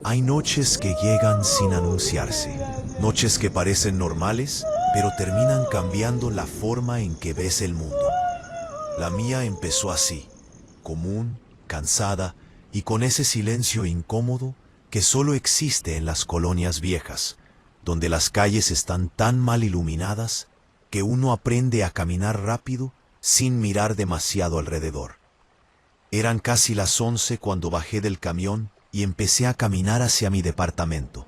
Hay noches que llegan sin anunciarse, noches que parecen normales, pero terminan cambiando la forma en que ves el mundo. La mía empezó así, común, cansada y con ese silencio incómodo que solo existe en las colonias viejas, donde las calles están tan mal iluminadas que uno aprende a caminar rápido sin mirar demasiado alrededor. Eran casi las 11 cuando bajé del camión y empecé a caminar hacia mi departamento.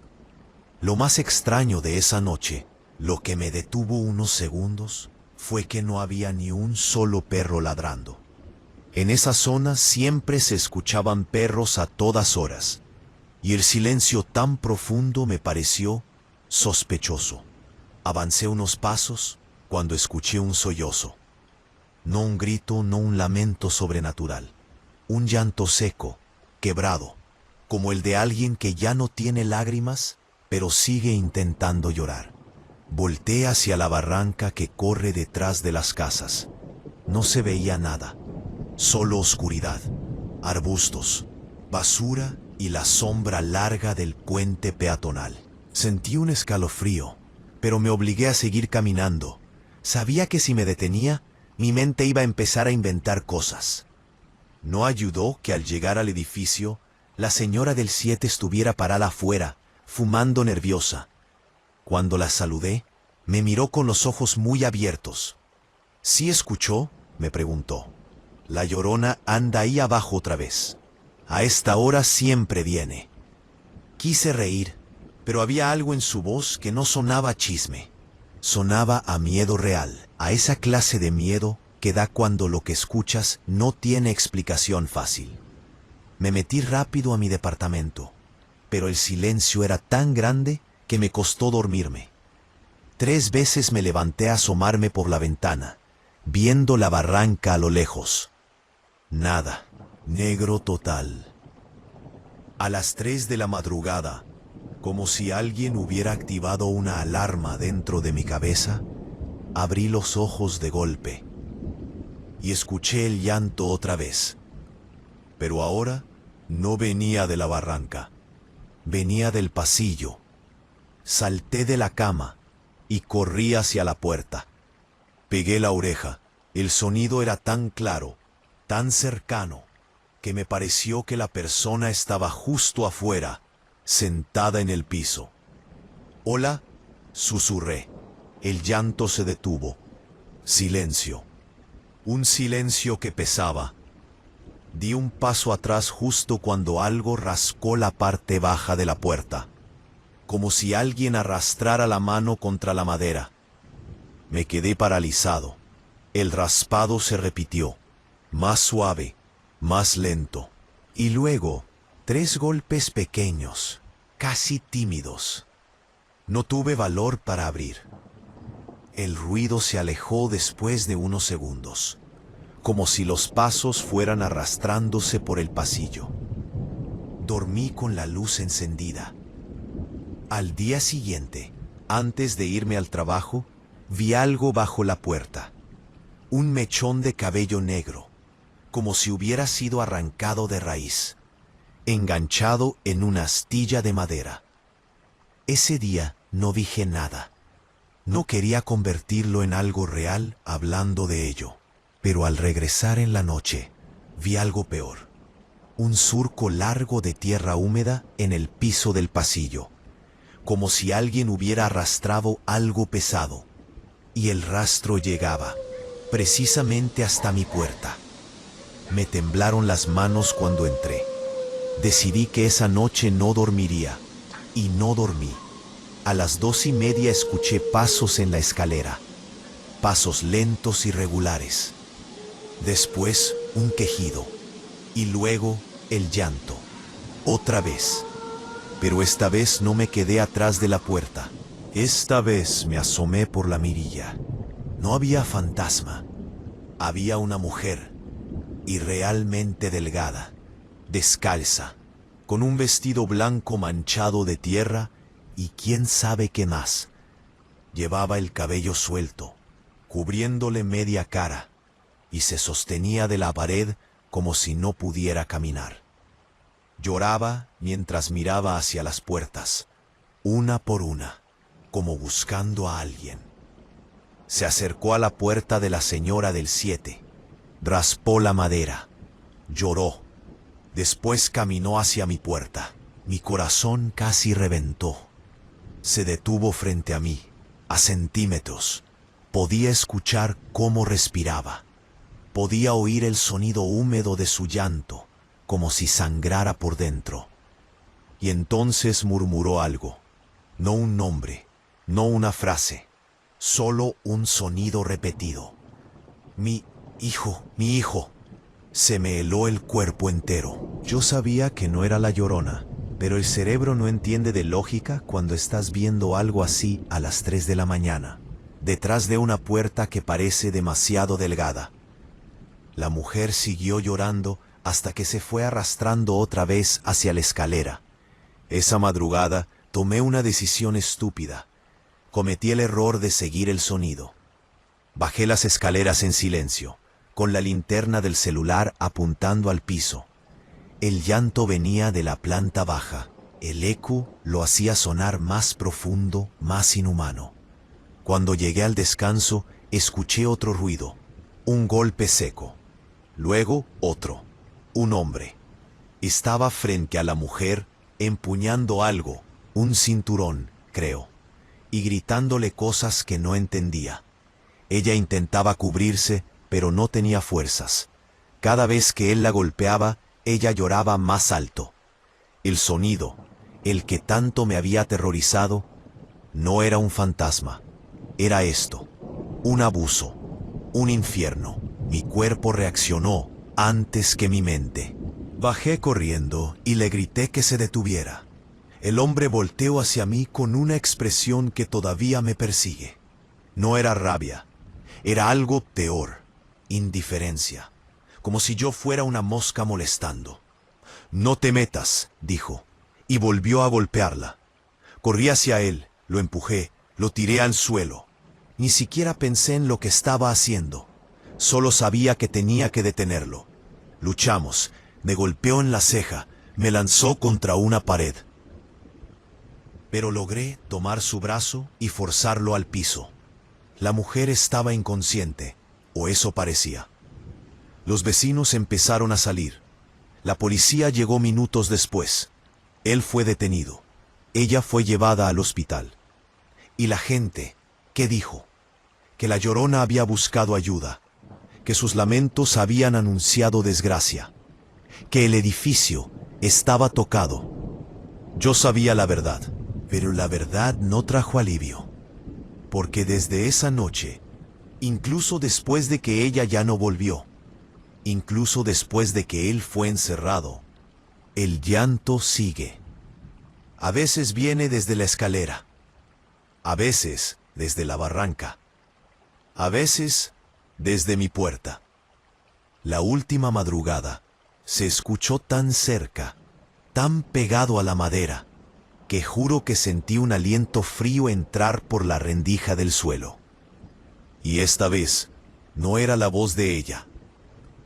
Lo más extraño de esa noche, lo que me detuvo unos segundos, fue que no había ni un solo perro ladrando. En esa zona siempre se escuchaban perros a todas horas, y el silencio tan profundo me pareció sospechoso. Avancé unos pasos cuando escuché un sollozo. No un grito, no un lamento sobrenatural. Un llanto seco, quebrado, como el de alguien que ya no tiene lágrimas, pero sigue intentando llorar. Volteé hacia la barranca que corre detrás de las casas. No se veía nada, solo oscuridad, arbustos, basura y la sombra larga del puente peatonal. Sentí un escalofrío, pero me obligué a seguir caminando. Sabía que si me detenía, mi mente iba a empezar a inventar cosas. No ayudó que al llegar al edificio, la señora del 7 estuviera parada afuera, fumando nerviosa. Cuando la saludé, me miró con los ojos muy abiertos. ¿Sí escuchó?, me preguntó. La Llorona anda ahí abajo otra vez. A esta hora siempre viene. Quise reír, pero había algo en su voz que no sonaba a chisme. Sonaba a miedo real, a esa clase de miedo que da cuando lo que escuchas no tiene explicación fácil. Me metí rápido a mi departamento, pero el silencio era tan grande que me costó dormirme. 3 veces me levanté a asomarme por la ventana, viendo la barranca a lo lejos. Nada, negro total. A las 3 de la madrugada, como si alguien hubiera activado una alarma dentro de mi cabeza, abrí los ojos de golpe y escuché el llanto otra vez. Pero ahora no venía de la barranca, venía del pasillo. Salté de la cama y corrí hacia la puerta. Pegué la oreja. El sonido era tan claro, tan cercano, que me pareció que la persona estaba justo afuera, sentada en el piso. «Hola», susurré. El llanto se detuvo. Silencio. Un silencio que pesaba. Di un paso atrás justo cuando algo rascó la parte baja de la puerta, como si alguien arrastrara la mano contra la madera. Me quedé paralizado. El raspado se repitió, más suave, más lento. Y luego, 3 golpes pequeños, casi tímidos. No tuve valor para abrir. El ruido se alejó después de unos segundos, como si los pasos fueran arrastrándose por el pasillo. Dormí con la luz encendida. Al día siguiente, antes de irme al trabajo, vi algo bajo la puerta. Un mechón de cabello negro, como si hubiera sido arrancado de raíz, enganchado en una astilla de madera. Ese día no dije nada. No quería convertirlo en algo real hablando de ello. Pero al regresar en la noche, vi algo peor. Un surco largo de tierra húmeda en el piso del pasillo, como si alguien hubiera arrastrado algo pesado. Y el rastro llegaba, precisamente hasta mi puerta. Me temblaron las manos cuando entré. Decidí que esa noche no dormiría, y no dormí. A las 2:30 escuché pasos en la escalera, pasos lentos y regulares. Después un quejido, y luego el llanto. Otra vez. Pero esta vez no me quedé atrás de la puerta. Esta vez me asomé por la mirilla. No había fantasma. Había una mujer, y realmente delgada, descalza, con un vestido blanco manchado de tierra y quién sabe qué más. Llevaba el cabello suelto, cubriéndole media cara, y se sostenía de la pared como si no pudiera caminar. Lloraba mientras miraba hacia las puertas, una por una, como buscando a alguien. Se acercó a la puerta de la señora del 7, raspó la madera, lloró. Después caminó hacia mi puerta. Mi corazón casi reventó. Se detuvo frente a mí, a centímetros. Podía escuchar cómo respiraba. Podía oír el sonido húmedo de su llanto, como si sangrara por dentro. Y entonces murmuró algo. No un nombre, no una frase, solo un sonido repetido. Mi hijo, mi hijo. Se me heló el cuerpo entero. Yo sabía que no era la Llorona, pero el cerebro no entiende de lógica cuando estás viendo algo así a las 3 de la mañana, detrás de una puerta que parece demasiado delgada. La mujer siguió llorando hasta que se fue arrastrando otra vez hacia la escalera. Esa madrugada tomé una decisión estúpida. Cometí el error de seguir el sonido. Bajé las escaleras en silencio, con la linterna del celular apuntando al piso. El llanto venía de la planta baja. El eco lo hacía sonar más profundo, más inhumano. Cuando llegué al descanso, escuché otro ruido, un golpe seco. Luego otro, un hombre. Estaba frente a la mujer, empuñando algo, un cinturón, creo, y gritándole cosas que no entendía. Ella intentaba cubrirse, pero no tenía fuerzas. Cada vez que él la golpeaba, ella lloraba más alto. El sonido, el que tanto me había aterrorizado, no era un fantasma. Era esto, un abuso, un infierno. Mi cuerpo reaccionó antes que mi mente. Bajé corriendo y le grité que se detuviera. El hombre volteó hacia mí con una expresión que todavía me persigue. No era rabia, era algo peor. Indiferencia, como si yo fuera una mosca molestando. «No te metas», dijo, y volvió a golpearla. Corrí hacia él, lo empujé, lo tiré al suelo. Ni siquiera pensé en lo que estaba haciendo. Solo sabía que tenía que detenerlo. Luchamos, me golpeó en la ceja, me lanzó contra una pared. Pero logré tomar su brazo y forzarlo al piso. La mujer estaba inconsciente. O eso parecía. Los vecinos empezaron a salir. La policía llegó minutos después. Él fue detenido. Ella fue llevada al hospital. Y la gente, ¿qué dijo? Que la Llorona había buscado ayuda, que sus lamentos habían anunciado desgracia, que el edificio estaba tocado. Yo sabía la verdad, pero la verdad no trajo alivio. Porque desde esa noche, incluso después de que ella ya no volvió, incluso después de que él fue encerrado, el llanto sigue. A veces viene desde la escalera, a veces desde la barranca, a veces desde mi puerta. La última madrugada se escuchó tan cerca, tan pegado a la madera, que juro que sentí un aliento frío entrar por la rendija del suelo. Y esta vez no era la voz de ella,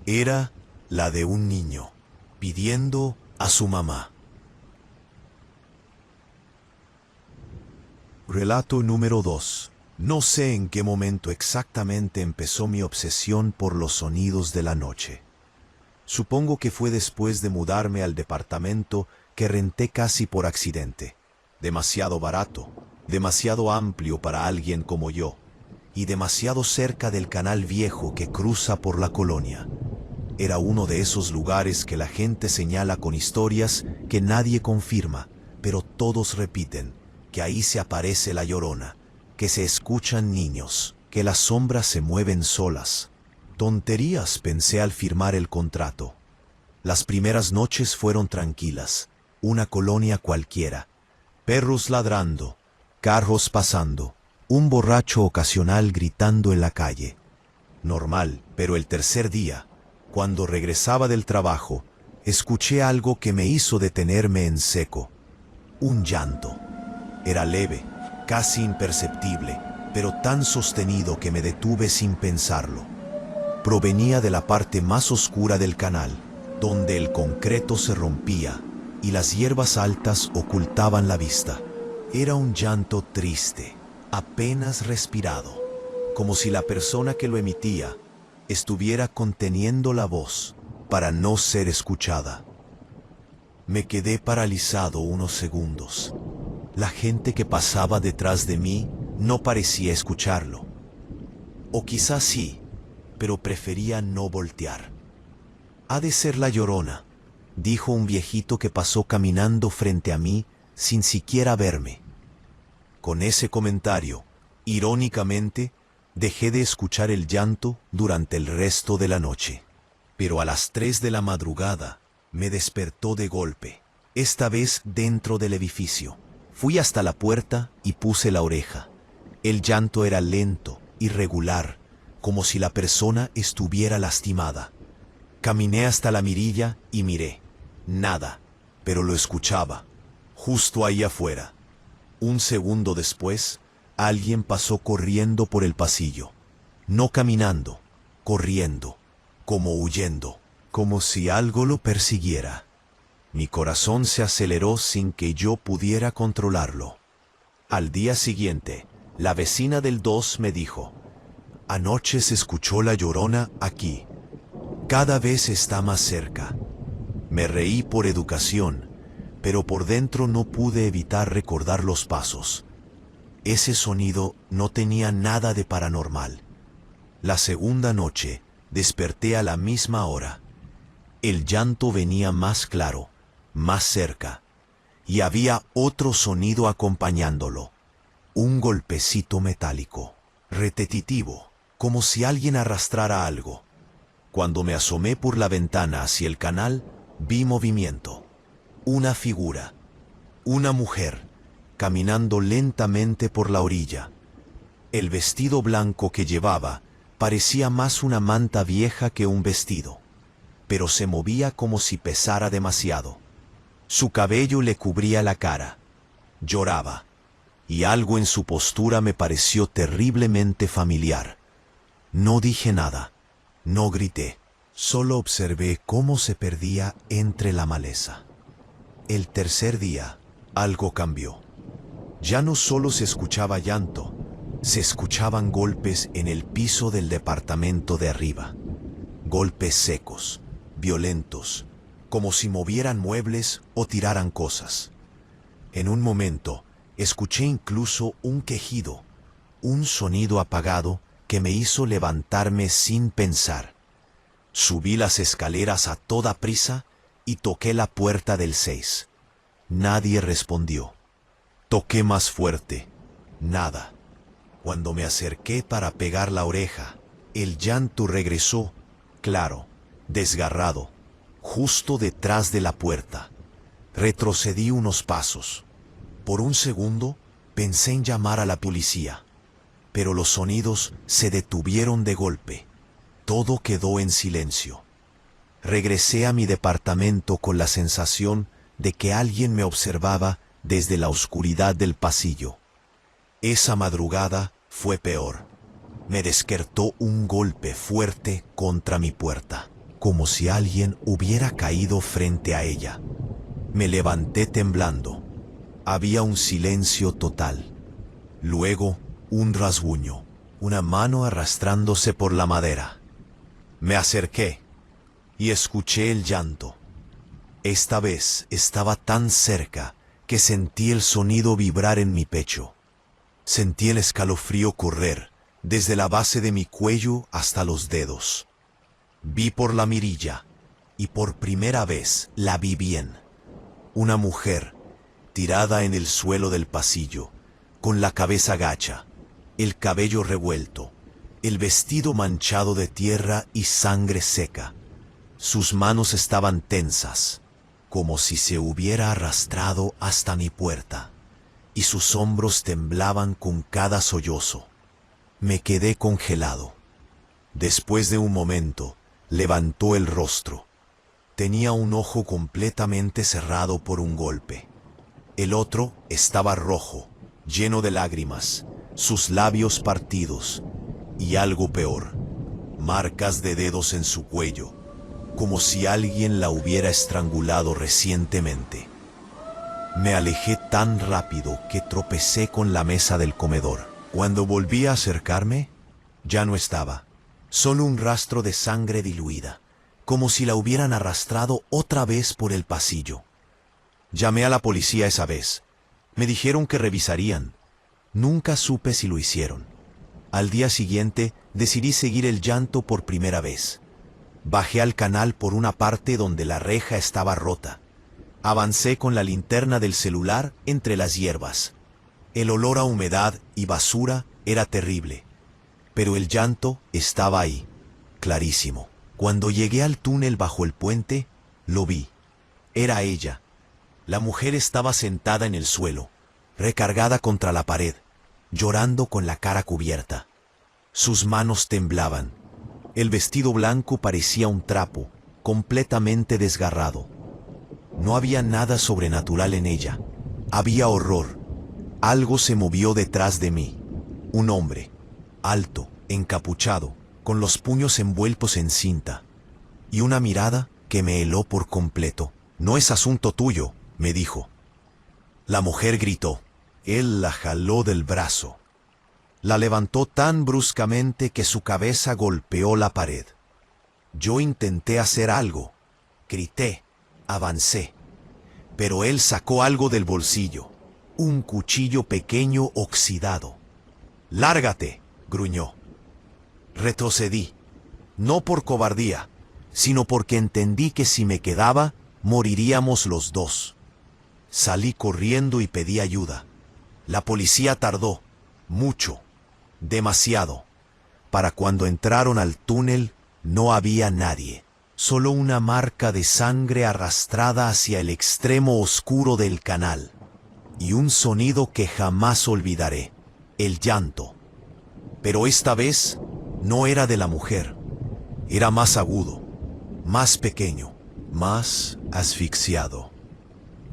era la de un niño, pidiendo a su mamá. Relato número 2. No sé en qué momento exactamente empezó mi obsesión por los sonidos de la noche. Supongo que fue después de mudarme al departamento que renté casi por accidente. Demasiado barato, demasiado amplio para alguien como yo, y demasiado cerca del canal viejo que cruza por la colonia. Era uno de esos lugares que la gente señala con historias que nadie confirma, pero todos repiten, que ahí se aparece la Llorona, que se escuchan niños, que las sombras se mueven solas. Tonterías, pensé al firmar el contrato. Las primeras noches fueron tranquilas, una colonia cualquiera. Perros ladrando, carros pasando, un borracho ocasional gritando en la calle. Normal, pero el tercer día, cuando regresaba del trabajo, escuché algo que me hizo detenerme en seco. Un llanto. Era leve, casi imperceptible, pero tan sostenido que me detuve sin pensarlo. Provenía de la parte más oscura del canal, donde el concreto se rompía, y las hierbas altas ocultaban la vista. Era un llanto triste, apenas respirado, como si la persona que lo emitía estuviera conteniendo la voz para no ser escuchada. Me quedé paralizado unos segundos. La gente que pasaba detrás de mí no parecía escucharlo. O quizás sí, pero prefería no voltear. «Ha de ser la Llorona», dijo un viejito que pasó caminando frente a mí sin siquiera verme. Con ese comentario, irónicamente, dejé de escuchar el llanto durante el resto de la noche. Pero a las 3 de la madrugada me despertó de golpe, esta vez dentro del edificio. Fui hasta la puerta y puse la oreja. El llanto era lento, irregular, como si la persona estuviera lastimada. Caminé hasta la mirilla y miré. Nada, pero lo escuchaba, justo ahí afuera. Un segundo después, alguien pasó corriendo por el pasillo. No caminando, corriendo, como huyendo, como si algo lo persiguiera. Mi corazón se aceleró sin que yo pudiera controlarlo. Al día siguiente, la vecina del 2 me dijo: «Anoche se escuchó la Llorona aquí. Cada vez está más cerca». Me reí por educación, pero por dentro no pude evitar recordar los pasos. Ese sonido no tenía nada de paranormal. La segunda noche desperté a la misma hora. El llanto venía más claro, más cerca, y había otro sonido acompañándolo. Un golpecito metálico, repetitivo, como si alguien arrastrara algo. Cuando me asomé por la ventana hacia el canal, vi movimiento. Una figura, una mujer, caminando lentamente por la orilla. El vestido blanco que llevaba parecía más una manta vieja que un vestido, pero se movía como si pesara demasiado. Su cabello le cubría la cara. Lloraba, y algo en su postura me pareció terriblemente familiar. No dije nada, no grité, solo observé cómo se perdía entre la maleza. El tercer día, algo cambió. Ya no solo se escuchaba llanto, se escuchaban golpes en el piso del departamento de arriba. Golpes secos, violentos, como si movieran muebles o tiraran cosas. En un momento, escuché incluso un quejido, un sonido apagado que me hizo levantarme sin pensar. Subí las escaleras a toda prisa y toqué la puerta del 6. Nadie respondió. Toqué más fuerte. Nada. Cuando me acerqué para pegar la oreja, el llanto regresó, claro, desgarrado, justo detrás de la puerta. Retrocedí unos pasos. Por un segundo pensé en llamar a la policía, pero los sonidos se detuvieron de golpe. Todo quedó en silencio. Regresé a mi departamento con la sensación de que alguien me observaba desde la oscuridad del pasillo. Esa madrugada fue peor. Me despertó un golpe fuerte contra mi puerta, como si alguien hubiera caído frente a ella. Me levanté temblando. Había un silencio total. Luego, un rasguño, una mano arrastrándose por la madera. Me acerqué y escuché el llanto. Esta vez estaba tan cerca que sentí el sonido vibrar en mi pecho. Sentí el escalofrío correr desde la base de mi cuello hasta los dedos. Vi por la mirilla y por primera vez la vi bien. Una mujer tirada en el suelo del pasillo, con la cabeza gacha, el cabello revuelto, el vestido manchado de tierra y sangre seca. Sus manos estaban tensas, como si se hubiera arrastrado hasta mi puerta, y sus hombros temblaban con cada sollozo. Me quedé congelado. Después de un momento, levantó el rostro. Tenía un ojo completamente cerrado por un golpe. El otro estaba rojo, lleno de lágrimas, sus labios partidos, y algo peor, marcas de dedos en su cuello, como si alguien la hubiera estrangulado recientemente. Me alejé tan rápido que tropecé con la mesa del comedor. Cuando volví a acercarme, ya no estaba. Solo un rastro de sangre diluida, como si la hubieran arrastrado otra vez por el pasillo. Llamé a la policía esa vez. Me dijeron que revisarían. Nunca supe si lo hicieron. Al día siguiente decidí seguir el llanto por primera vez. Bajé al canal por una parte donde la reja estaba rota. Avancé con la linterna del celular entre las hierbas. El olor a humedad y basura era terrible, pero el llanto estaba ahí, clarísimo. Cuando llegué al túnel bajo el puente, lo vi. Era ella. La mujer estaba sentada en el suelo, recargada contra la pared, llorando con la cara cubierta. Sus manos temblaban. El vestido blanco parecía un trapo, completamente desgarrado. No había nada sobrenatural en ella. Había horror. Algo se movió detrás de mí. Un hombre, alto, encapuchado, con los puños envueltos en cinta, y una mirada que me heló por completo. «No es asunto tuyo», me dijo. La mujer gritó. Él la jaló del brazo. La levantó tan bruscamente que su cabeza golpeó la pared. Yo intenté hacer algo. Grité. Avancé. Pero él sacó algo del bolsillo. Un cuchillo pequeño oxidado. «Lárgate», gruñó. Retrocedí. No por cobardía, sino porque entendí que si me quedaba, moriríamos los dos. Salí corriendo y pedí ayuda. La policía tardó. Mucho. Demasiado. Para cuando entraron al túnel, no había nadie. Solo una marca de sangre arrastrada hacia el extremo oscuro del canal. Y un sonido que jamás olvidaré. El llanto. Pero esta vez no era de la mujer. Era más agudo, más pequeño, más asfixiado.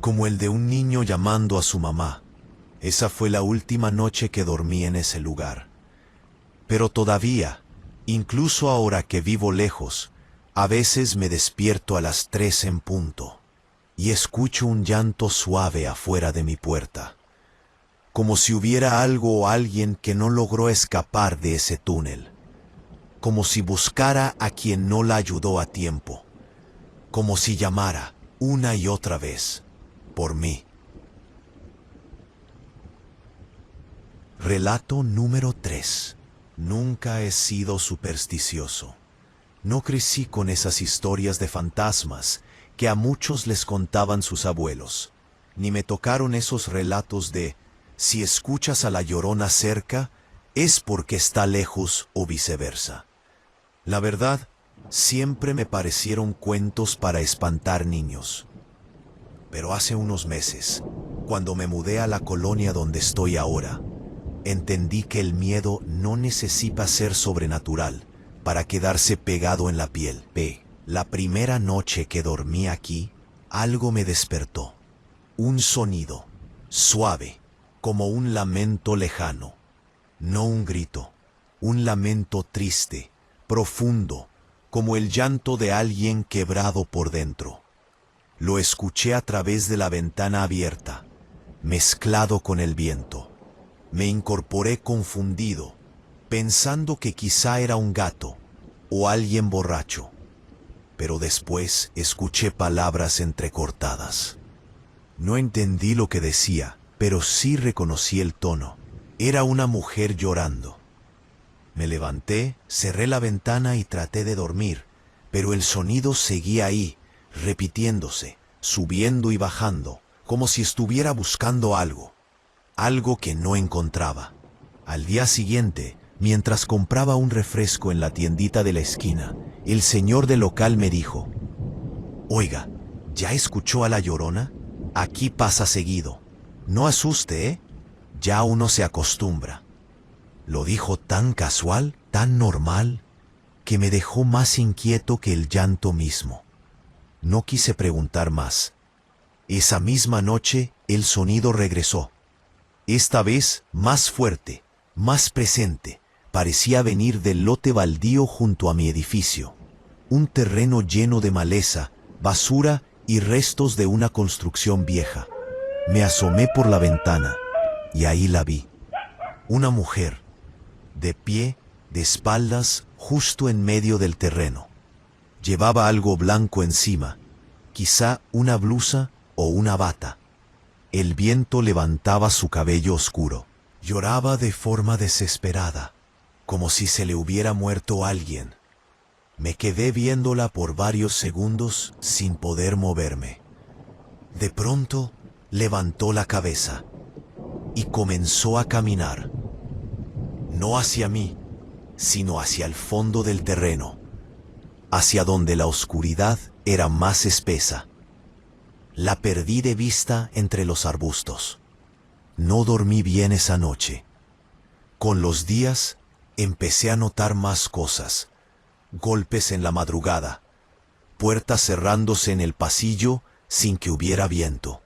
Como el de un niño llamando a su mamá. Esa fue la última noche que dormí en ese lugar. Pero todavía, incluso ahora que vivo lejos, a veces me despierto a las 3 en punto y escucho un llanto suave afuera de mi puerta, como si hubiera algo o alguien que no logró escapar de ese túnel, como si buscara a quien no la ayudó a tiempo, como si llamara una y otra vez por mí. Relato número 3. Nunca he sido supersticioso. No crecí con esas historias de fantasmas que a muchos les contaban sus abuelos, ni me tocaron esos relatos de si escuchas a la Llorona cerca, es porque está lejos o viceversa. La verdad, siempre me parecieron cuentos para espantar niños. Pero hace unos meses, cuando me mudé a la colonia donde estoy ahora, entendí que el miedo no necesita ser sobrenatural para quedarse pegado en la piel. La primera noche que dormí aquí, algo me despertó. Un sonido, suave, como un lamento lejano. No un grito, un lamento triste, profundo, como el llanto de alguien quebrado por dentro. Lo escuché a través de la ventana abierta, mezclado con el viento. Me incorporé confundido, pensando que quizá era un gato o alguien borracho. Pero después escuché palabras entrecortadas. No entendí lo que decía, pero sí reconocí el tono. Era una mujer llorando. Me levanté, cerré la ventana y traté de dormir, pero el sonido seguía ahí, repitiéndose, subiendo y bajando, como si estuviera buscando algo. Algo que no encontraba. Al día siguiente, mientras compraba un refresco en la tiendita de la esquina, el señor del local me dijo: «Oiga, ¿ya escuchó a la Llorona? Aquí pasa seguido. No asuste, ¿eh? Ya uno se acostumbra». Lo dijo tan casual, tan normal, que me dejó más inquieto que el llanto mismo. No quise preguntar más. Esa misma noche, el sonido regresó. Esta vez más fuerte, más presente. Parecía venir del lote baldío junto a mi edificio. Un terreno lleno de maleza, basura y restos de una construcción vieja. Me asomé por la ventana y ahí la vi. Una mujer, de pie, de espaldas, justo en medio del terreno. Llevaba algo blanco encima, quizá una blusa o una bata. El viento levantaba su cabello oscuro. Lloraba de forma desesperada, como si se le hubiera muerto alguien. Me quedé viéndola por varios segundos sin poder moverme. De pronto, levantó la cabeza y comenzó a caminar. No hacia mí, sino hacia el fondo del terreno, hacia donde la oscuridad era más espesa. La perdí de vista entre los arbustos. No dormí bien esa noche. Con los días, empecé a notar más cosas. Golpes en la madrugada, puertas cerrándose en el pasillo sin que hubiera viento,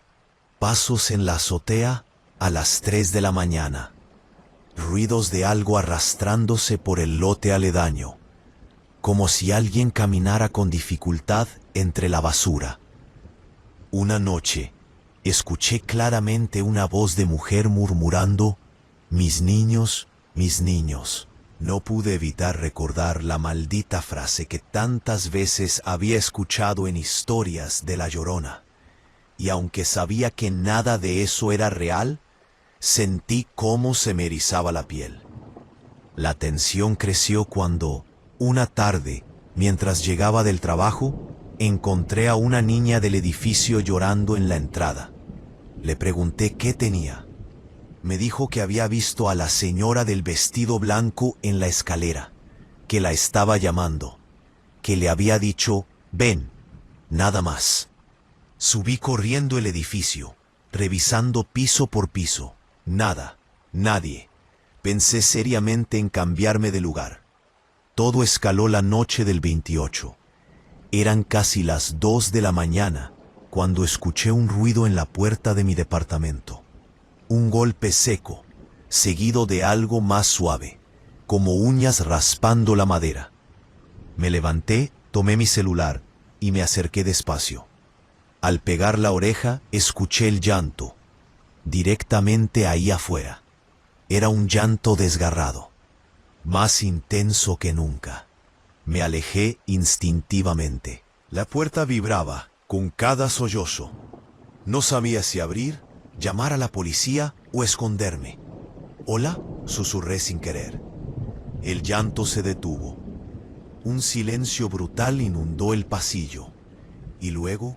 pasos en la azotea a las 3 de la mañana, ruidos de algo arrastrándose por el lote aledaño, como si alguien caminara con dificultad entre la basura. Una noche, escuché claramente una voz de mujer murmurando: «Mis niños, mis niños». No pude evitar recordar la maldita frase que tantas veces había escuchado en historias de La Llorona. Y aunque sabía que nada de eso era real, sentí cómo se me erizaba la piel. La tensión creció cuando, una tarde, mientras llegaba del trabajo, encontré a una niña del edificio llorando en la entrada. Le pregunté qué tenía. Me dijo que había visto a la señora del vestido blanco en la escalera, que la estaba llamando, que le había dicho: «Ven», nada más. Subí corriendo el edificio, revisando piso por piso. Nada, nadie. Pensé seriamente en cambiarme de lugar. Todo escaló la noche del 28. Eran casi las 2 de la mañana cuando escuché un ruido en la puerta de mi departamento. Un golpe seco, seguido de algo más suave, como uñas raspando la madera. Me levanté, tomé mi celular y me acerqué despacio. Al pegar la oreja, escuché el llanto, directamente ahí afuera. Era un llanto desgarrado, más intenso que nunca. Me alejé instintivamente. La puerta vibraba con cada sollozo. No sabía si abrir, llamar a la policía o esconderme. «Hola», susurré sin querer. El llanto se detuvo. Un silencio brutal inundó el pasillo. Y luego,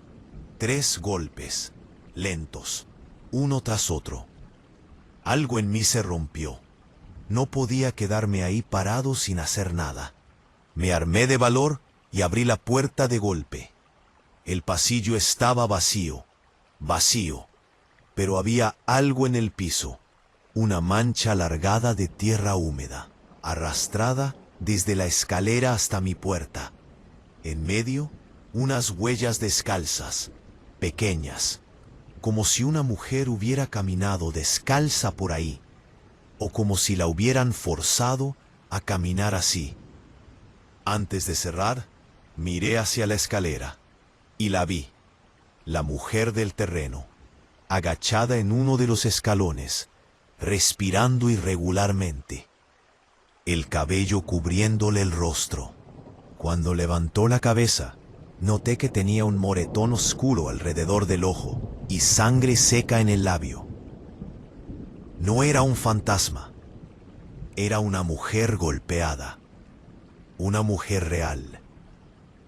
3 golpes, lentos, uno tras otro. Algo en mí se rompió. No podía quedarme ahí parado sin hacer nada. Me armé de valor y abrí la puerta de golpe. El pasillo estaba vacío, vacío. Pero había algo en el piso, una mancha alargada de tierra húmeda, arrastrada desde la escalera hasta mi puerta. En medio, unas huellas descalzas, pequeñas, como si una mujer hubiera caminado descalza por ahí, o como si la hubieran forzado a caminar así. Antes de cerrar, miré hacia la escalera y la vi, la mujer del terreno, agachada en uno de los escalones, respirando irregularmente, el cabello cubriéndole el rostro. Cuando levantó la cabeza, noté que tenía un moretón oscuro alrededor del ojo y sangre seca en el labio. No era un fantasma, era una mujer golpeada, una mujer real.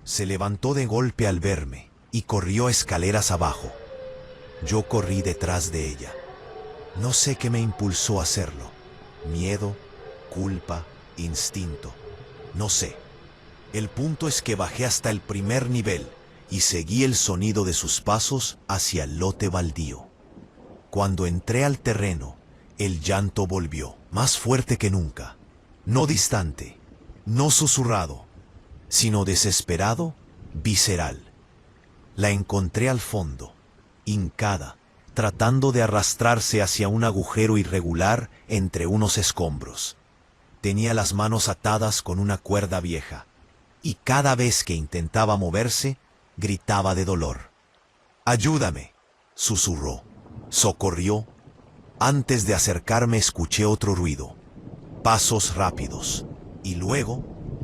Se levantó de golpe al verme y corrió escaleras abajo. Yo corrí detrás de ella. No sé qué me impulsó a hacerlo. Miedo, culpa, instinto. No sé. El punto es que bajé hasta el primer nivel y seguí el sonido de sus pasos hacia el lote baldío. Cuando entré al terreno, el llanto volvió, más fuerte que nunca. No distante, no susurrado, sino desesperado, visceral. La encontré al fondo, hincada, tratando de arrastrarse hacia un agujero irregular entre unos escombros. Tenía las manos atadas con una cuerda vieja, y cada vez que intentaba moverse, gritaba de dolor. «¡Ayúdame!», susurró. Socorrió. Antes de acercarme escuché otro ruido, pasos rápidos, y luego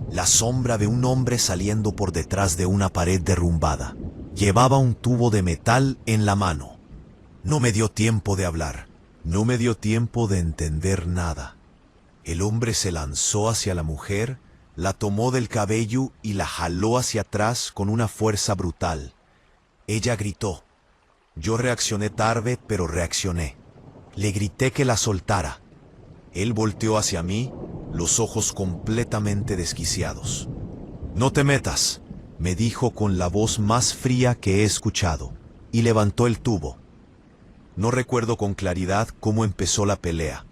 la sombra de un hombre saliendo por detrás de una pared derrumbada. Llevaba un tubo de metal en la mano. No me dio tiempo de hablar, no me dio tiempo de entender nada. El hombre se lanzó hacia la mujer, la tomó del cabello y la jaló hacia atrás con una fuerza brutal. Ella gritó. Yo reaccioné tarde, pero reaccioné. Le grité que la soltara. Él volteó hacia mí, los ojos completamente desquiciados. No te metas, me dijo con la voz más fría que he escuchado, y levantó el tubo. No recuerdo con claridad cómo empezó la pelea.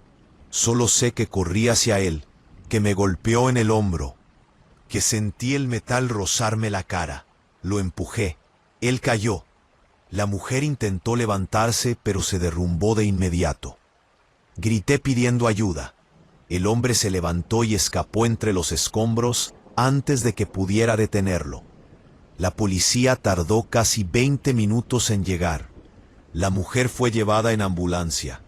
Solo sé que corrí hacia él, que me golpeó en el hombro, que sentí el metal rozarme la cara. Lo empujé. Él cayó. La mujer intentó levantarse, pero se derrumbó de inmediato. Grité pidiendo ayuda. El hombre se levantó y escapó entre los escombros antes de que pudiera detenerlo. La policía tardó casi 20 minutos en llegar. La mujer fue llevada en ambulancia.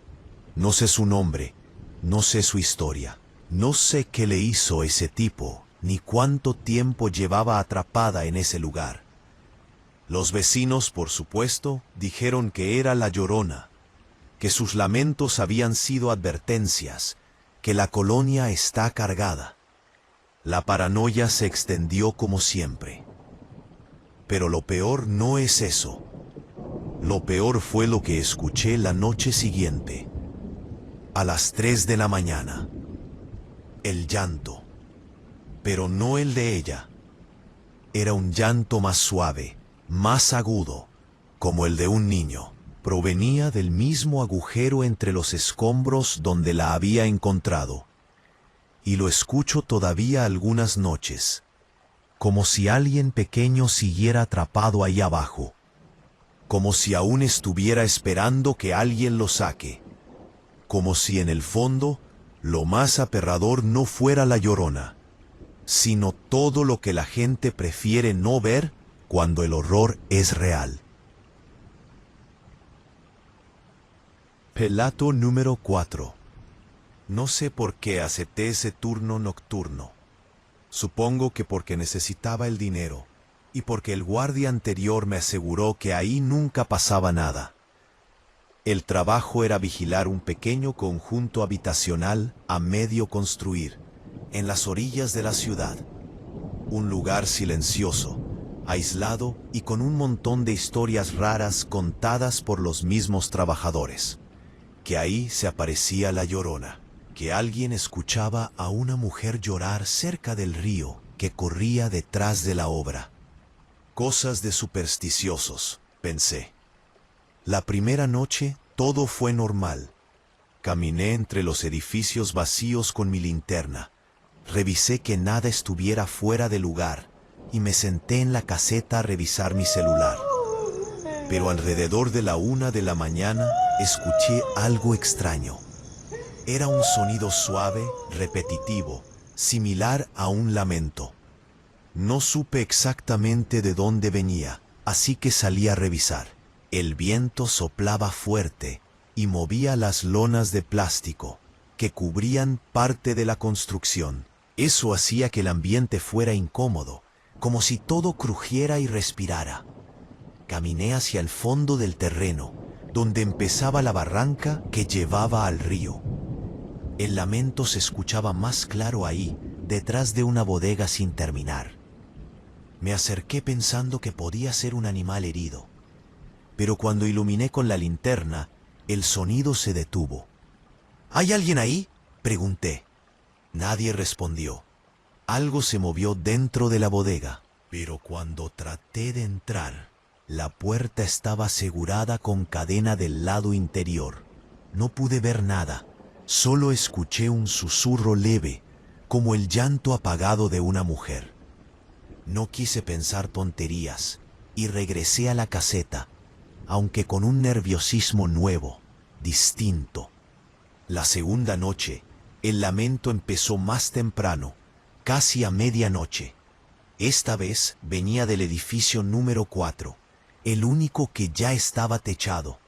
No sé su nombre, no sé su historia. No sé qué le hizo ese tipo, ni cuánto tiempo llevaba atrapada en ese lugar. Los vecinos, por supuesto, dijeron que era la Llorona, que sus lamentos habían sido advertencias, que la colonia está cargada. La paranoia se extendió como siempre. Pero lo peor no es eso. Lo peor fue lo que escuché la noche siguiente, a las 3 de la mañana. El llanto, pero no el de ella. Era un llanto más suave, más agudo, como el de un niño. Provenía del mismo agujero entre los escombros donde la había encontrado. Y lo escucho todavía algunas noches, como si alguien pequeño siguiera atrapado ahí abajo, como si aún estuviera esperando que alguien lo saque, como si en el fondo lo más aterrador no fuera la Llorona, sino todo lo que la gente prefiere no ver cuando el horror es real. Relato número 4. No sé por qué acepté ese turno nocturno. Supongo que porque necesitaba el dinero y porque el guardia anterior me aseguró que ahí nunca pasaba nada. El trabajo era vigilar un pequeño conjunto habitacional a medio construir, en las orillas de la ciudad. Un lugar silencioso, aislado y con un montón de historias raras contadas por los mismos trabajadores. Que ahí se aparecía la Llorona, que alguien escuchaba a una mujer llorar cerca del río que corría detrás de la obra. Cosas de supersticiosos, pensé. La primera noche todo fue normal. Caminé entre los edificios vacíos con mi linterna, revisé que nada estuviera fuera de lugar y me senté en la caseta a revisar mi celular. Pero alrededor de la 1 de la mañana escuché algo extraño. Era un sonido suave, repetitivo, similar a un lamento. No supe exactamente de dónde venía, así que salí a revisar. El viento soplaba fuerte y movía las lonas de plástico que cubrían parte de la construcción. Eso hacía que el ambiente fuera incómodo, como si todo crujiera y respirara. Caminé hacia el fondo del terreno, donde empezaba la barranca que llevaba al río. El lamento se escuchaba más claro ahí, detrás de una bodega sin terminar. Me acerqué pensando que podía ser un animal herido, pero cuando iluminé con la linterna, el sonido se detuvo. ¿Hay alguien ahí?, pregunté. Nadie respondió. Algo se movió dentro de la bodega, pero cuando traté de entrar, la puerta estaba asegurada con cadena del lado interior. No pude ver nada, solo escuché un susurro leve, como el llanto apagado de una mujer. No quise pensar tonterías y regresé a la caseta, aunque con un nerviosismo nuevo, distinto. La segunda noche, el lamento empezó más temprano, casi a medianoche. Esta vez venía del edificio número 4, el único que ya estaba techado.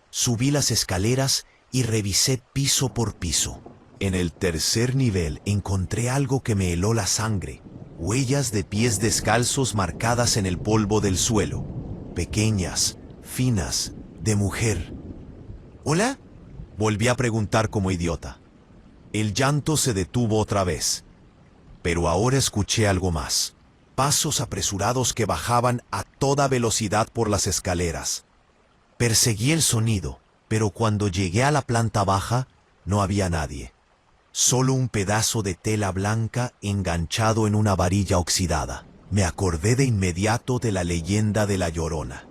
Subí las escaleras y revisé piso por piso. En el tercer nivel encontré algo que me heló la sangre. Huellas de pies descalzos marcadas en el polvo del suelo. Pequeñas, finas, de mujer. ¿Hola? Volví a preguntar como idiota. El llanto se detuvo otra vez. Pero ahora escuché algo más. Pasos apresurados que bajaban a toda velocidad por las escaleras. Perseguí el sonido, pero cuando llegué a la planta baja, no había nadie. Solo un pedazo de tela blanca enganchado en una varilla oxidada. Me acordé de inmediato de la leyenda de La Llorona.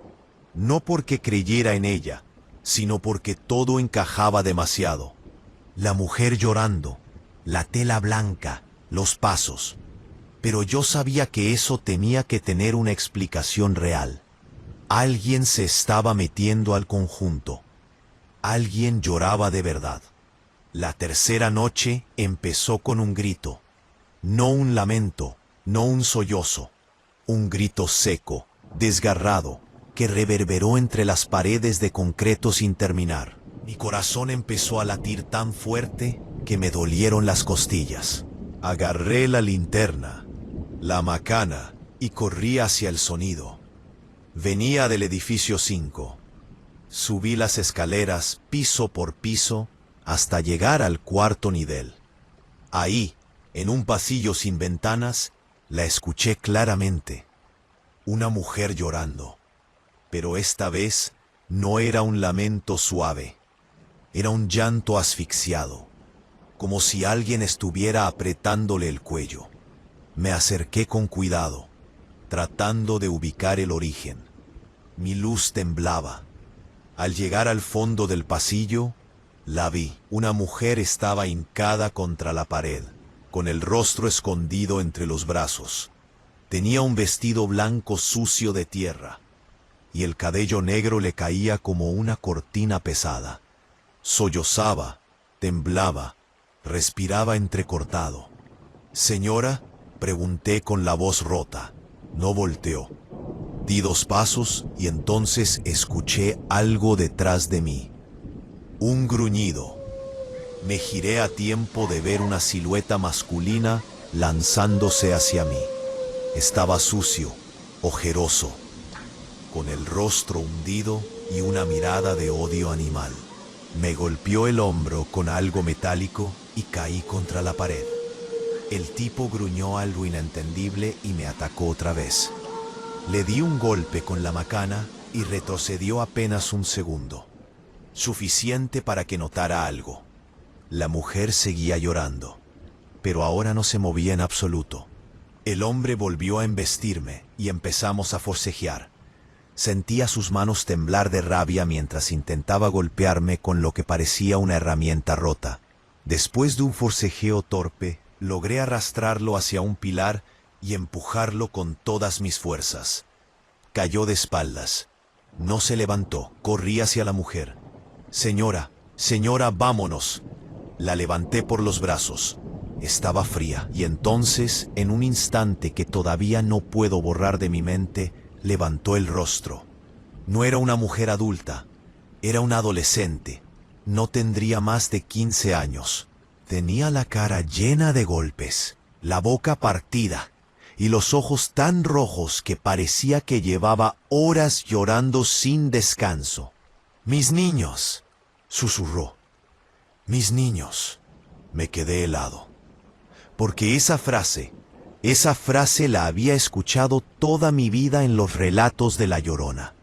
No porque creyera en ella, sino porque todo encajaba demasiado. La mujer llorando, la tela blanca, los pasos. Pero yo sabía que eso tenía que tener una explicación real. Alguien se estaba metiendo al conjunto. Alguien lloraba de verdad. La tercera noche empezó con un grito. No un lamento, no un sollozo. Un grito seco, desgarrado, que reverberó entre las paredes de concreto sin terminar. Mi corazón empezó a latir tan fuerte que me dolieron las costillas. Agarré la linterna, la macana, y corrí hacia el sonido. Venía del edificio 5. Subí las escaleras piso por piso hasta llegar al cuarto nivel. Ahí, en un pasillo sin ventanas, la escuché claramente. Una mujer llorando. Pero esta vez no era un lamento suave. Era un llanto asfixiado, como si alguien estuviera apretándole el cuello. Me acerqué con cuidado, tratando de ubicar el origen. Mi luz temblaba. Al llegar al fondo del pasillo, la vi. Una mujer estaba hincada contra la pared, con el rostro escondido entre los brazos. Tenía un vestido blanco sucio de tierra, y el cabello negro le caía como una cortina pesada. Sollozaba, temblaba, respiraba entrecortado. «Señora», pregunté con la voz rota. No volteó. Di 2 pasos y entonces escuché algo detrás de mí. Un gruñido. Me giré a tiempo de ver una silueta masculina lanzándose hacia mí. Estaba sucio, ojeroso, con el rostro hundido y una mirada de odio animal. Me golpeó el hombro con algo metálico y caí contra la pared. El tipo gruñó algo inentendible y me atacó otra vez. Le di un golpe con la macana y retrocedió apenas un segundo. Suficiente para que notara algo. La mujer seguía llorando, pero ahora no se movía en absoluto. El hombre volvió a embestirme y empezamos a forcejear. Sentía sus manos temblar de rabia mientras intentaba golpearme con lo que parecía una herramienta rota. Después de un forcejeo torpe, logré arrastrarlo hacia un pilar y empujarlo con todas mis fuerzas. Cayó de espaldas. No se levantó. Corrí hacia la mujer. «Señora, señora, vámonos». La levanté por los brazos. Estaba fría y entonces, en un instante que todavía no puedo borrar de mi mente, levantó el rostro. No era una mujer adulta, era una adolescente. No tendría más de 15 años. Tenía la cara llena de golpes, la boca partida y los ojos tan rojos que parecía que llevaba horas llorando sin descanso. «Mis niños», susurró. «Mis niños». Me quedé helado, porque esa frase la había escuchado toda mi vida en los relatos de La Llorona,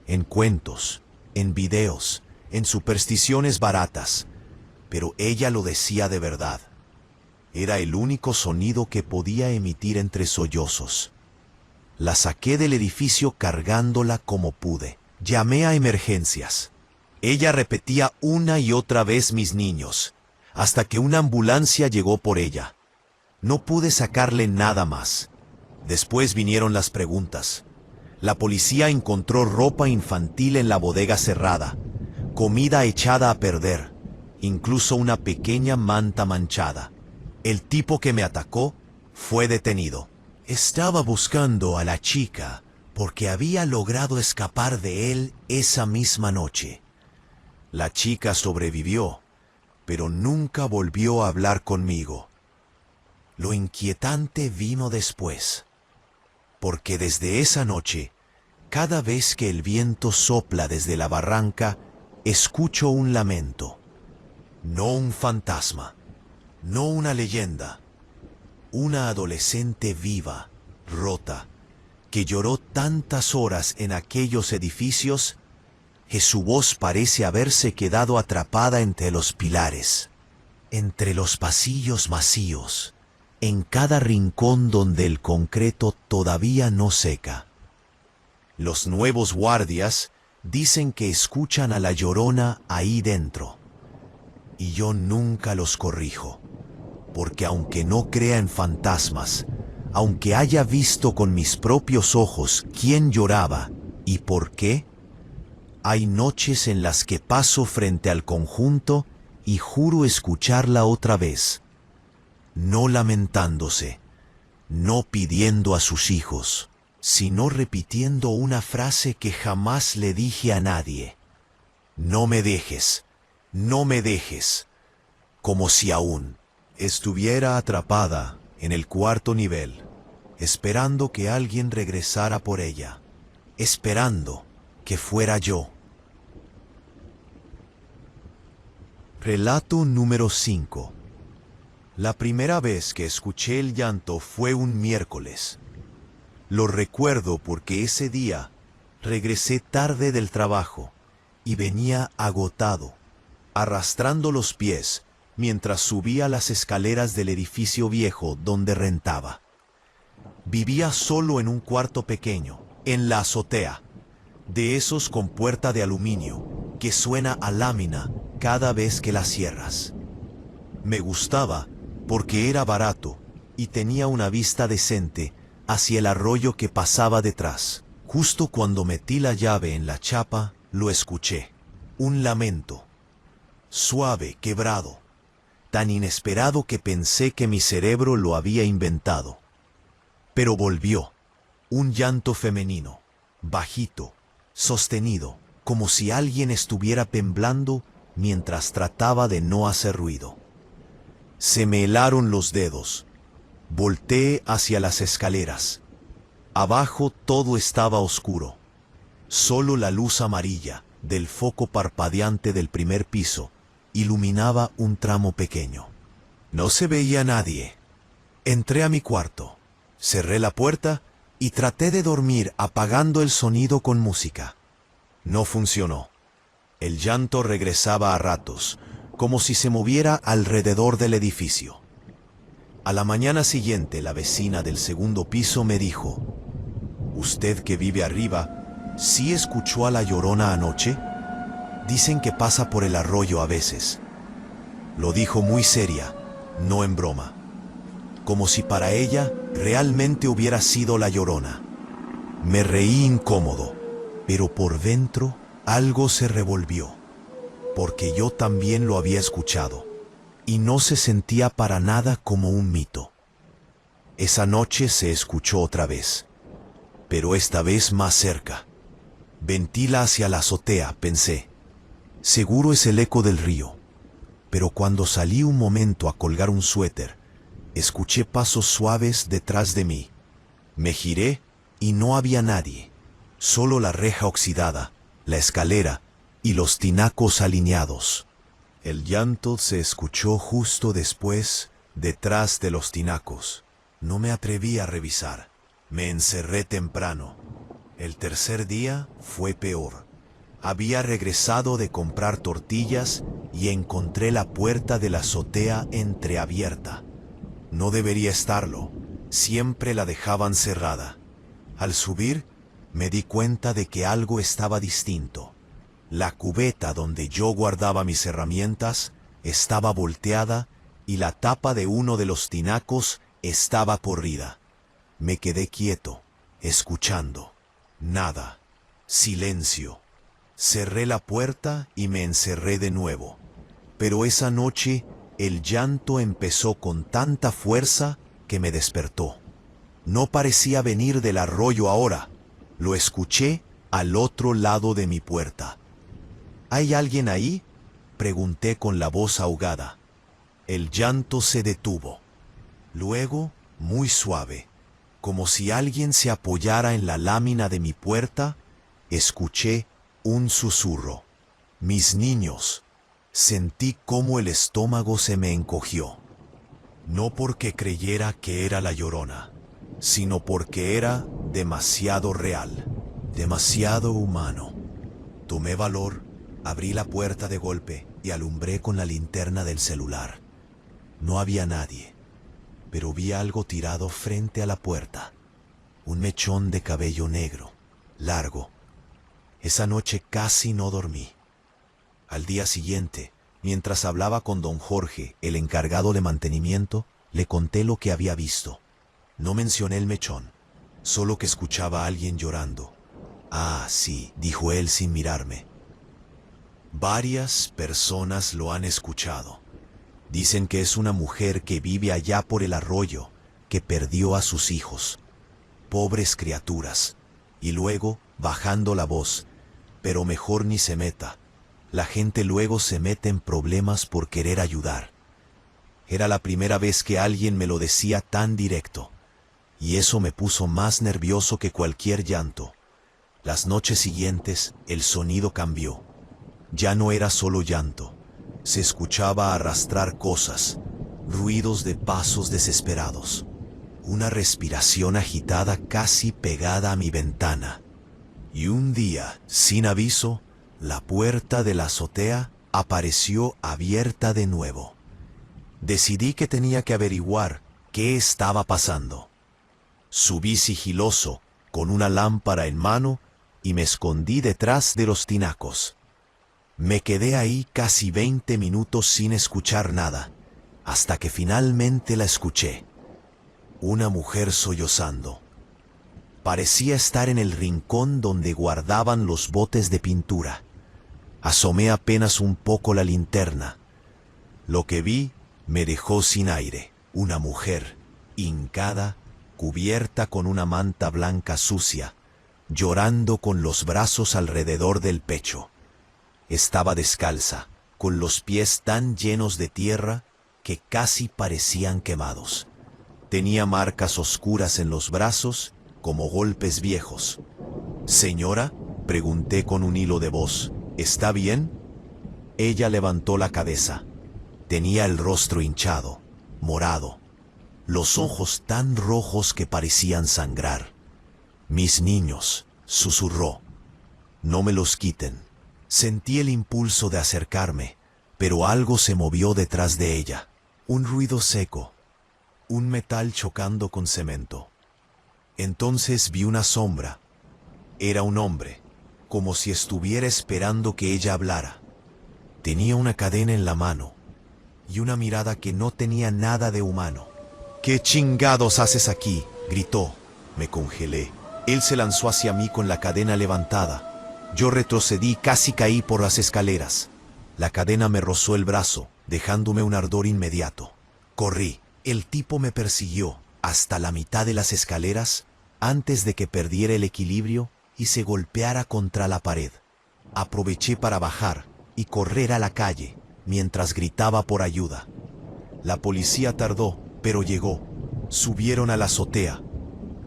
en cuentos, en videos, en supersticiones baratas, pero ella lo decía de verdad. Era el único sonido que podía emitir entre sollozos. La saqué del edificio cargándola como pude. Llamé a emergencias. Ella repetía una y otra vez «mis niños», hasta que una ambulancia llegó por ella. No pude sacarle nada más. Después vinieron las preguntas. La policía encontró ropa infantil en la bodega cerrada, comida echada a perder, incluso una pequeña manta manchada. El tipo que me atacó fue detenido. Estaba buscando a la chica porque había logrado escapar de él esa misma noche. La chica sobrevivió, pero nunca volvió a hablar conmigo. Lo inquietante vino después, porque desde esa noche, cada vez que el viento sopla desde la barranca, escucho un lamento. No un fantasma, no una leyenda. Una adolescente viva, rota, que lloró tantas horas en aquellos edificios, que su voz parece haberse quedado atrapada entre los pilares, entre los pasillos vacíos, en cada rincón donde el concreto todavía no seca. Los nuevos guardias dicen que escuchan a la Llorona ahí dentro, y yo nunca los corrijo, porque aunque no crea en fantasmas, aunque haya visto con mis propios ojos quién lloraba y por qué, hay noches en las que paso frente al conjunto y juro escucharla otra vez, no lamentándose, no pidiendo a sus hijos, sino repitiendo una frase que jamás le dije a nadie: no me dejes, no me dejes, como si aún estuviera atrapada en el cuarto nivel, esperando que alguien regresara por ella, esperando que fuera yo. Relato número 5. La primera vez que escuché el llanto fue un miércoles. Lo recuerdo porque ese día regresé tarde del trabajo y venía agotado, arrastrando los pies mientras subía las escaleras del edificio viejo donde rentaba. Vivía solo en un cuarto pequeño, en la azotea, de esos con puerta de aluminio, que suena a lámina cada vez que la cierras. Me gustaba porque era barato y tenía una vista decente hacia el arroyo que pasaba detrás. Justo cuando metí la llave en la chapa, lo escuché. Un lamento, suave, quebrado, tan inesperado que pensé que mi cerebro lo había inventado. Pero volvió, un llanto femenino, bajito, sostenido, como si alguien estuviera temblando mientras trataba de no hacer ruido. Se me helaron los dedos. Volteé hacia las escaleras. Abajo todo estaba oscuro. Solo la luz amarilla del foco parpadeante del primer piso iluminaba un tramo pequeño. No se veía nadie. Entré a mi cuarto, cerré la puerta y traté de dormir apagando el sonido con música. No funcionó. El llanto regresaba a ratos, como si se moviera alrededor del edificio. A la mañana siguiente, la vecina del segundo piso me dijo: «¿Usted que vive arriba, sí escuchó a la Llorona anoche? Dicen que pasa por el arroyo a veces». Lo dijo muy seria, no en broma, como si para ella realmente hubiera sido la Llorona. Me reí incómodo, pero por dentro algo se revolvió, porque yo también lo había escuchado, y no se sentía para nada como un mito. Esa noche se escuchó otra vez, pero esta vez más cerca. Ventila hacia la azotea, pensé. Seguro es el eco del río. Pero cuando salí un momento a colgar un suéter, escuché pasos suaves detrás de mí. Me giré y no había nadie, solo la reja oxidada, la escalera y los tinacos alineados. El llanto se escuchó justo después, detrás de los tinacos. No me atreví a revisar. Me encerré temprano. El tercer día fue peor. Había regresado de comprar tortillas y encontré la puerta de la azotea entreabierta. No debería estarlo. Siempre la dejaban cerrada. Al subir, me di cuenta de que algo estaba distinto. La cubeta donde yo guardaba mis herramientas estaba volteada y la tapa de uno de los tinacos estaba corrida. Me quedé quieto, escuchando. Nada. Silencio. Cerré la puerta y me encerré de nuevo. Pero esa noche el llanto empezó con tanta fuerza que me despertó. No parecía venir del arroyo ahora. Lo escuché al otro lado de mi puerta. ¿Hay alguien ahí?, Pregunté con la voz ahogada. El llanto se detuvo. Luego, muy suave, como si alguien se apoyara en la lámina de mi puerta, escuché un susurro. Mis niños. Sentí cómo el estómago se me encogió. No porque creyera que era la Llorona, sino porque era demasiado real, demasiado humano. Tomé valor, abrí la puerta de golpe y alumbré con la linterna del celular. No había nadie, pero vi algo tirado frente a la puerta. Un mechón de cabello negro, largo. Esa noche casi no dormí. Al día siguiente, mientras hablaba con don Jorge, el encargado de mantenimiento, le conté lo que había visto. No mencioné el mechón, solo que escuchaba a alguien llorando. Ah, sí, dijo él sin mirarme. Varias personas lo han escuchado. Dicen que es una mujer que vive allá por el arroyo, que perdió a sus hijos. Pobres criaturas. Y luego, bajando la voz, pero mejor ni se meta. La gente luego se mete en problemas por querer ayudar. Era la primera vez que alguien me lo decía tan directo, y eso me puso más nervioso que cualquier llanto. Las noches siguientes, el sonido cambió. Ya no era solo llanto. Se escuchaba arrastrar cosas, ruidos de pasos desesperados, una respiración agitada casi pegada a mi ventana. Y un día, sin aviso, la puerta de la azotea apareció abierta de nuevo. Decidí que tenía que averiguar qué estaba pasando. Subí sigiloso, con una lámpara en mano, y me escondí detrás de los tinacos. Me quedé ahí casi 20 minutos sin escuchar nada, hasta que finalmente la escuché. Una mujer sollozando. Parecía estar en el rincón donde guardaban los botes de pintura. Asomé apenas un poco la linterna. Lo que vi me dejó sin aire. Una mujer, hincada, cubierta con una manta blanca sucia, llorando con los brazos alrededor del pecho. Estaba descalza, con los pies tan llenos de tierra que casi parecían quemados. Tenía marcas oscuras en los brazos, como golpes viejos. «Señora», pregunté con un hilo de voz, «¿está bien?» Ella levantó la cabeza. Tenía el rostro hinchado, morado, los ojos tan rojos que parecían sangrar. «Mis niños», susurró, «no me los quiten». Sentí el impulso de acercarme, pero algo se movió detrás de ella. Un ruido seco, un metal chocando con cemento. Entonces vi una sombra. Era un hombre, como si estuviera esperando que ella hablara. Tenía una cadena en la mano y una mirada que no tenía nada de humano. «¿Qué chingados haces aquí?», gritó. Me congelé. Él se lanzó hacia mí con la cadena levantada. Yo retrocedí y casi caí por las escaleras. La cadena me rozó el brazo, dejándome un ardor inmediato. Corrí. El tipo me persiguió hasta la mitad de las escaleras antes de que perdiera el equilibrio y se golpeara contra la pared. Aproveché para bajar y correr a la calle mientras gritaba por ayuda. La policía tardó, pero llegó. Subieron a la azotea.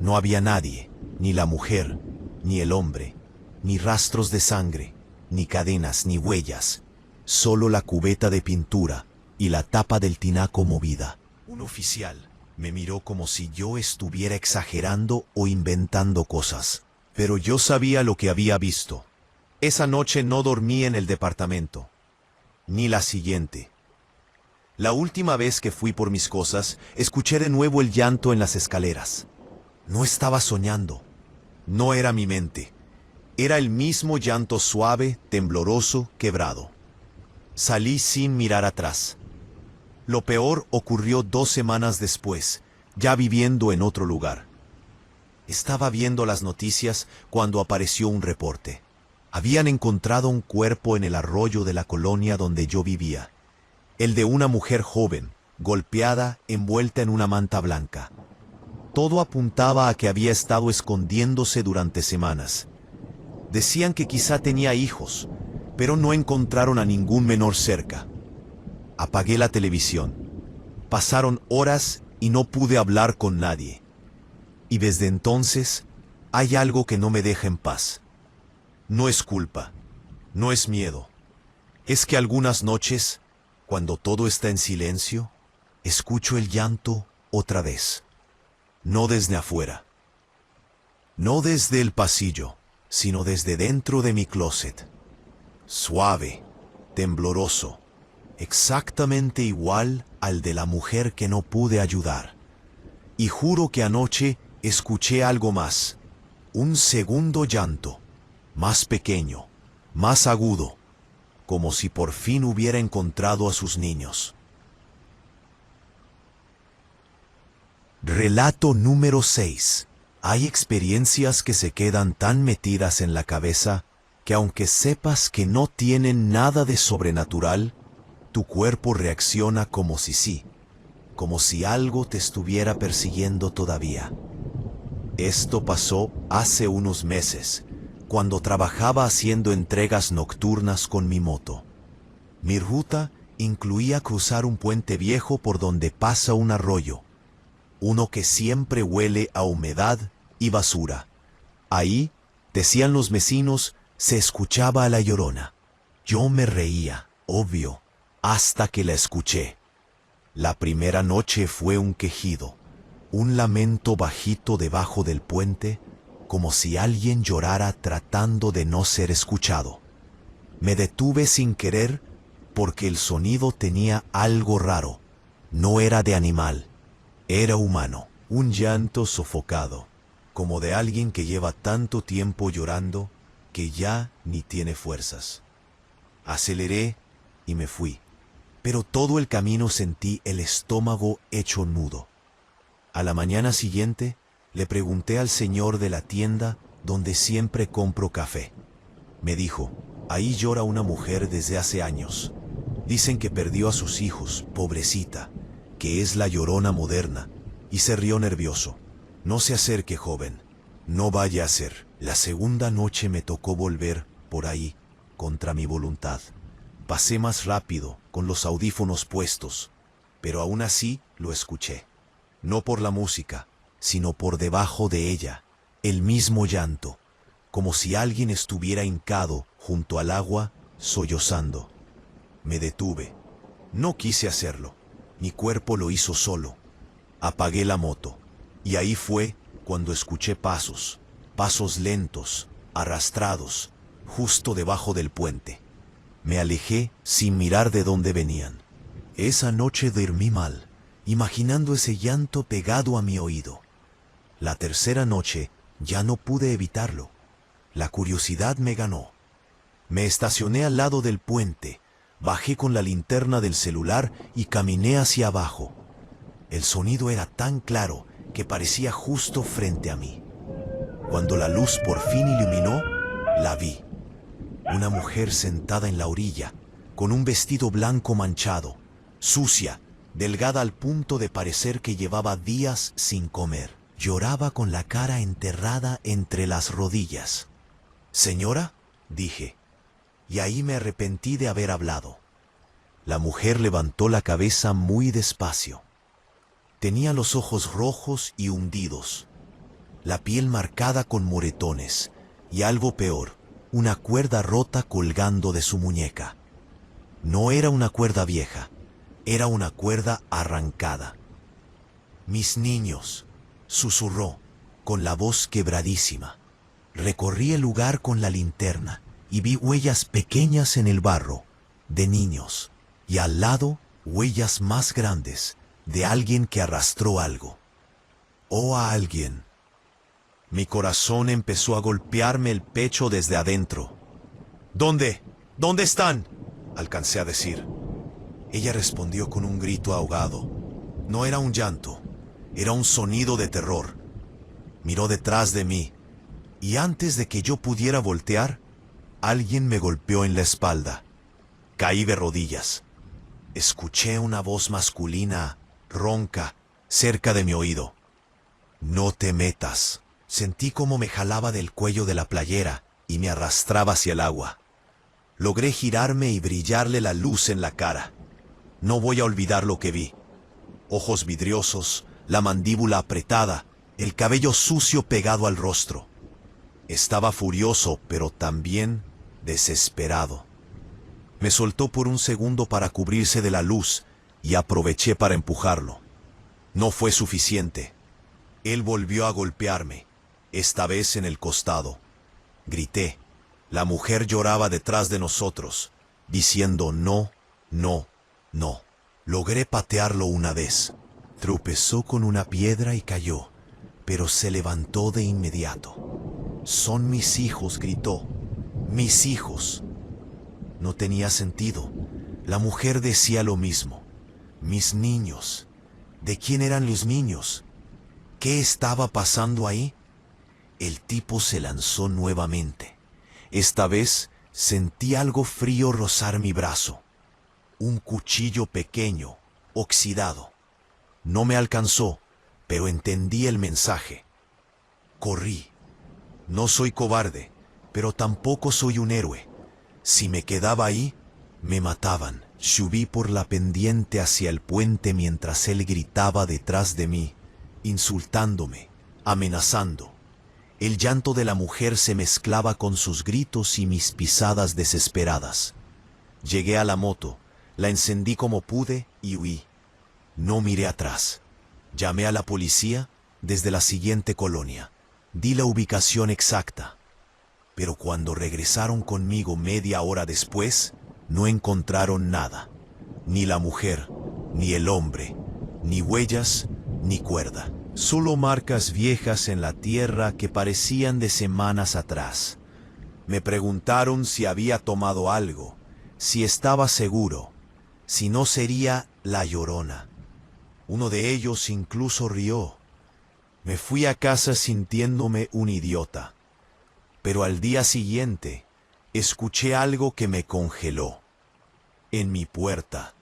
No había nadie, ni la mujer, ni el hombre, ni rastros de sangre, ni cadenas, ni huellas. Solo la cubeta de pintura y la tapa del tinaco movida. Un oficial me miró como si yo estuviera exagerando o inventando cosas. Pero yo sabía lo que había visto. Esa noche no dormí en el departamento. Ni la siguiente. La última vez que fui por mis cosas, escuché de nuevo el llanto en las escaleras. No estaba soñando. No era mi mente. Era el mismo llanto suave, tembloroso, quebrado. Salí sin mirar atrás. Lo peor ocurrió 2 semanas después, ya viviendo en otro lugar. Estaba viendo las noticias cuando apareció un reporte. Habían encontrado un cuerpo en el arroyo de la colonia donde yo vivía. El de una mujer joven, golpeada, envuelta en una manta blanca. Todo apuntaba a que había estado escondiéndose durante semanas. Decían que quizá tenía hijos, pero no encontraron a ningún menor cerca. Apagué la televisión. Pasaron horas y no pude hablar con nadie. Y desde entonces hay algo que no me deja en paz. No es culpa, no es miedo. Es que algunas noches, cuando todo está en silencio, escucho el llanto otra vez. No desde afuera. No desde el pasillo, sino desde dentro de mi closet. Suave, tembloroso, exactamente igual al de la mujer que no pude ayudar. Y juro que anoche escuché algo más. Un segundo llanto, más pequeño, más agudo, como si por fin hubiera encontrado a sus niños. Relato número 6. Hay experiencias que se quedan tan metidas en la cabeza que aunque sepas que no tienen nada de sobrenatural, tu cuerpo reacciona como si sí, como si algo te estuviera persiguiendo todavía. Esto pasó hace unos meses, cuando trabajaba haciendo entregas nocturnas con mi moto. Mi ruta incluía cruzar un puente viejo por donde pasa un arroyo, uno que siempre huele a humedad y basura. Ahí, decían los vecinos, se escuchaba a la Llorona. Yo me reía, obvio, hasta que la escuché. La primera noche fue un quejido, un lamento bajito debajo del puente, como si alguien llorara tratando de no ser escuchado. Me detuve sin querer porque el sonido tenía algo raro. No era de animal, era humano. Un llanto sofocado, como de alguien que lleva tanto tiempo llorando que ya ni tiene fuerzas. Aceleré y me fui, pero todo el camino sentí el estómago hecho nudo. A la mañana siguiente le pregunté al señor de la tienda donde siempre compro café. Me dijo, ahí llora una mujer desde hace años. Dicen que perdió a sus hijos, pobrecita, que es la Llorona moderna, y se rió nervioso. No se acerque, joven, no vaya a ser. La segunda noche me tocó volver por ahí, contra mi voluntad. Pasé más rápido, con los audífonos puestos, pero aún así lo escuché. No por la música, sino por debajo de ella, el mismo llanto, como si alguien estuviera hincado junto al agua, sollozando. Me detuve. No quise hacerlo. Mi cuerpo lo hizo solo. Apagué la moto, y ahí fue cuando escuché pasos, pasos lentos, arrastrados, justo debajo del puente. Me alejé sin mirar de dónde venían. Esa noche dormí mal, imaginando ese llanto pegado a mi oído. La tercera noche ya no pude evitarlo. La curiosidad me ganó. Me estacioné al lado del puente, bajé con la linterna del celular y caminé hacia abajo. El sonido era tan claro que parecía justo frente a mí. Cuando la luz por fin iluminó, la vi. Una mujer sentada en la orilla, con un vestido blanco manchado, sucia, delgada al punto de parecer que llevaba días sin comer. Lloraba con la cara enterrada entre las rodillas. «Señora», dije, y ahí me arrepentí de haber hablado. La mujer levantó la cabeza muy despacio. Tenía los ojos rojos y hundidos, la piel marcada con moretones y algo peor, una cuerda rota colgando de su muñeca. No era una cuerda vieja, era una cuerda arrancada. «Mis niños», susurró, con la voz quebradísima. Recorrí el lugar con la linterna y vi huellas pequeñas en el barro, de niños, y al lado huellas más grandes, de alguien que arrastró algo. «Oh, a alguien». Mi corazón empezó a golpearme el pecho desde adentro. «¿Dónde? ¿Dónde están?», alcancé a decir. Ella respondió con un grito ahogado. No era un llanto, era un sonido de terror. Miró detrás de mí, y antes de que yo pudiera voltear, alguien me golpeó en la espalda. Caí de rodillas. Escuché una voz masculina, ronca, cerca de mi oído. «No te metas». Sentí como me jalaba del cuello de la playera y me arrastraba hacia el agua. Logré girarme y brillarle la luz en la cara. No voy a olvidar lo que vi. Ojos vidriosos, la mandíbula apretada, el cabello sucio pegado al rostro. Estaba furioso, pero también desesperado. Me soltó por un segundo para cubrirse de la luz y aproveché para empujarlo. No fue suficiente. Él volvió a golpearme, esta vez en el costado. Grité. La mujer lloraba detrás de nosotros, diciendo no, no, no. Logré patearlo una vez. Tropezó con una piedra y cayó, pero se levantó de inmediato. «Son mis hijos», gritó. «Mis hijos». No tenía sentido. La mujer decía lo mismo. «Mis niños». ¿De quién eran los niños? ¿Qué estaba pasando ahí? El tipo se lanzó nuevamente. Esta vez sentí algo frío rozar mi brazo. Un cuchillo pequeño, oxidado. No me alcanzó, pero entendí el mensaje. Corrí. No soy cobarde, pero tampoco soy un héroe. Si me quedaba ahí, me mataban. Subí por la pendiente hacia el puente mientras él gritaba detrás de mí, insultándome, amenazando. El llanto de la mujer se mezclaba con sus gritos y mis pisadas desesperadas. Llegué a la moto, la encendí como pude y huí. No miré atrás. Llamé a la policía desde la siguiente colonia. Di la ubicación exacta. Pero cuando regresaron conmigo media hora después, no encontraron nada. Ni la mujer, ni el hombre, ni huellas, ni cuerda. Solo marcas viejas en la tierra que parecían de semanas atrás. Me preguntaron si había tomado algo, si estaba seguro, si no sería la Llorona. Uno de ellos incluso rió. Me fui a casa sintiéndome un idiota. Pero al día siguiente, escuché algo que me congeló. En mi puerta,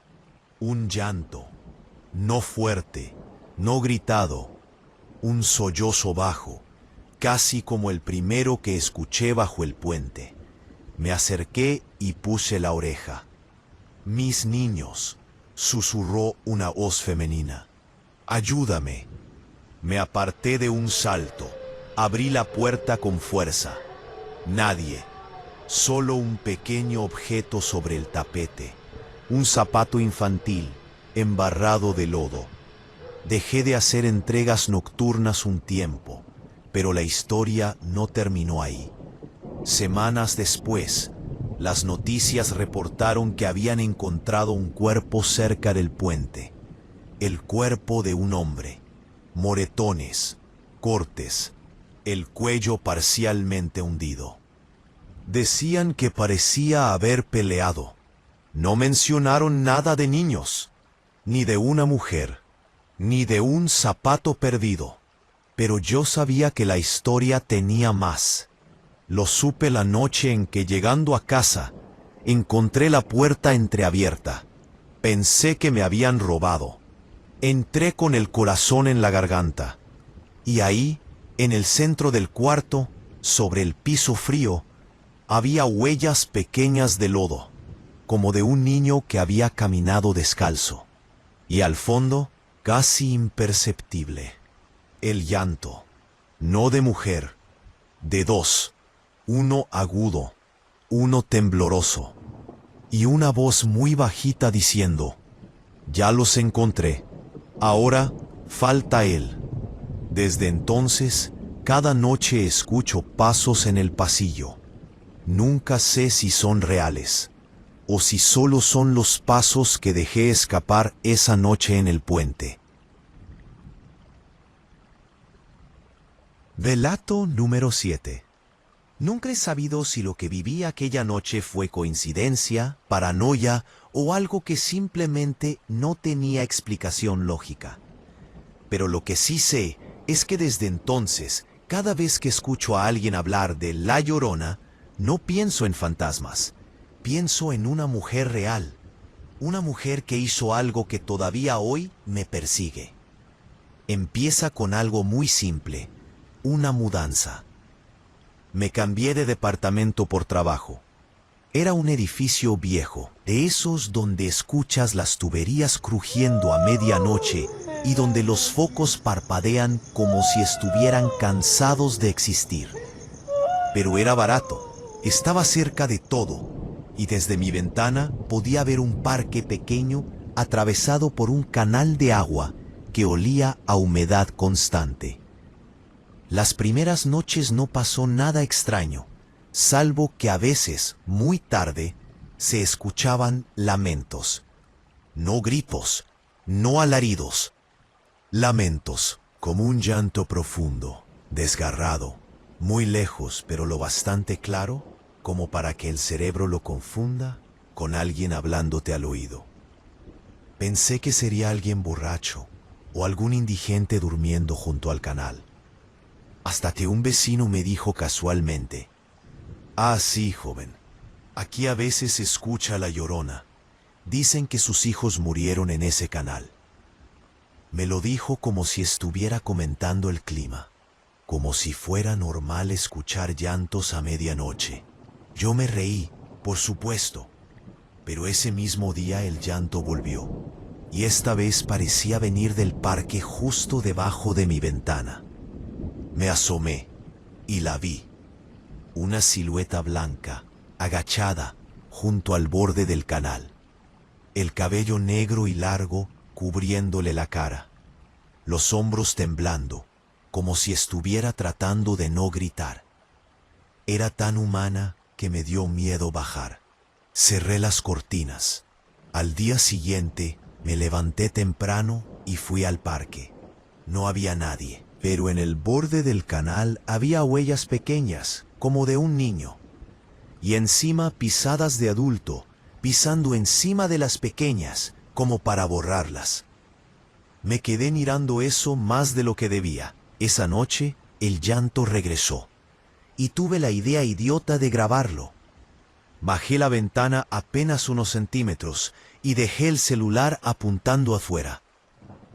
un llanto, no fuerte, no gritado, un sollozo bajo, casi como el primero que escuché bajo el puente. Me acerqué y puse la oreja. «Mis niños», susurró una voz femenina. «Ayúdame». Me aparté de un salto, abrí la puerta con fuerza. Nadie. Solo un pequeño objeto sobre el tapete, un zapato infantil, embarrado de lodo. Dejé de hacer entregas nocturnas un tiempo, pero la historia no terminó ahí. Semanas después, las noticias reportaron que habían encontrado un cuerpo cerca del puente. El cuerpo de un hombre. Moretones, cortes, el cuello parcialmente hundido. Decían que parecía haber peleado. No mencionaron nada de niños, ni de una mujer, ni de un zapato perdido. Pero yo sabía que la historia tenía más. Lo supe la noche en que, llegando a casa, encontré la puerta entreabierta. Pensé que me habían robado. Entré con el corazón en la garganta. Y ahí, en el centro del cuarto, sobre el piso frío, había huellas pequeñas de lodo, como de un niño que había caminado descalzo. Y al fondo, casi imperceptible, el llanto, no de mujer, de dos, uno agudo, uno tembloroso, y una voz muy bajita diciendo: «Ya los encontré, ahora falta él». Desde entonces, cada noche escucho pasos en el pasillo. Nunca sé si son reales, o si solo son los pasos que dejé escapar esa noche en el puente. Relato número 7. Nunca he sabido si lo que viví aquella noche fue coincidencia, paranoia o algo que simplemente no tenía explicación lógica. Pero lo que sí sé es que desde entonces, cada vez que escucho a alguien hablar de La Llorona, no pienso en fantasmas, pienso en una mujer real, una mujer que hizo algo que todavía hoy me persigue. Empieza con algo muy simple, una mudanza. Me cambié de departamento por trabajo. Era un edificio viejo, de esos donde escuchas las tuberías crujiendo a medianoche y donde los focos parpadean como si estuvieran cansados de existir. Pero era barato, estaba cerca de todo, y desde mi ventana podía ver un parque pequeño atravesado por un canal de agua que olía a humedad constante. Las primeras noches no pasó nada extraño, salvo que a veces, muy tarde, se escuchaban lamentos. No gritos, no alaridos. Lamentos, como un llanto profundo, desgarrado, muy lejos pero lo bastante claro como para que el cerebro lo confunda con alguien hablándote al oído. Pensé que sería alguien borracho o algún indigente durmiendo junto al canal. Hasta que un vecino me dijo casualmente: «Ah, sí, joven. Aquí a veces se escucha la llorona. Dicen que sus hijos murieron en ese canal». Me lo dijo como si estuviera comentando el clima, como si fuera normal escuchar llantos a medianoche. Yo me reí, por supuesto, pero ese mismo día el llanto volvió, y esta vez parecía venir del parque justo debajo de mi ventana. Me asomé y la vi. Una silueta blanca, agachada, junto al borde del canal. El cabello negro y largo cubriéndole la cara. Los hombros temblando, como si estuviera tratando de no gritar. Era tan humana que me dio miedo bajar. Cerré las cortinas. Al día siguiente me levanté temprano y fui al parque. No había nadie, pero en el borde del canal había huellas pequeñas, como de un niño. Y encima pisadas de adulto, pisando encima de las pequeñas, como para borrarlas. Me quedé mirando eso más de lo que debía. Esa noche el llanto regresó, y tuve la idea idiota de grabarlo. Bajé la ventana apenas unos centímetros y dejé el celular apuntando afuera.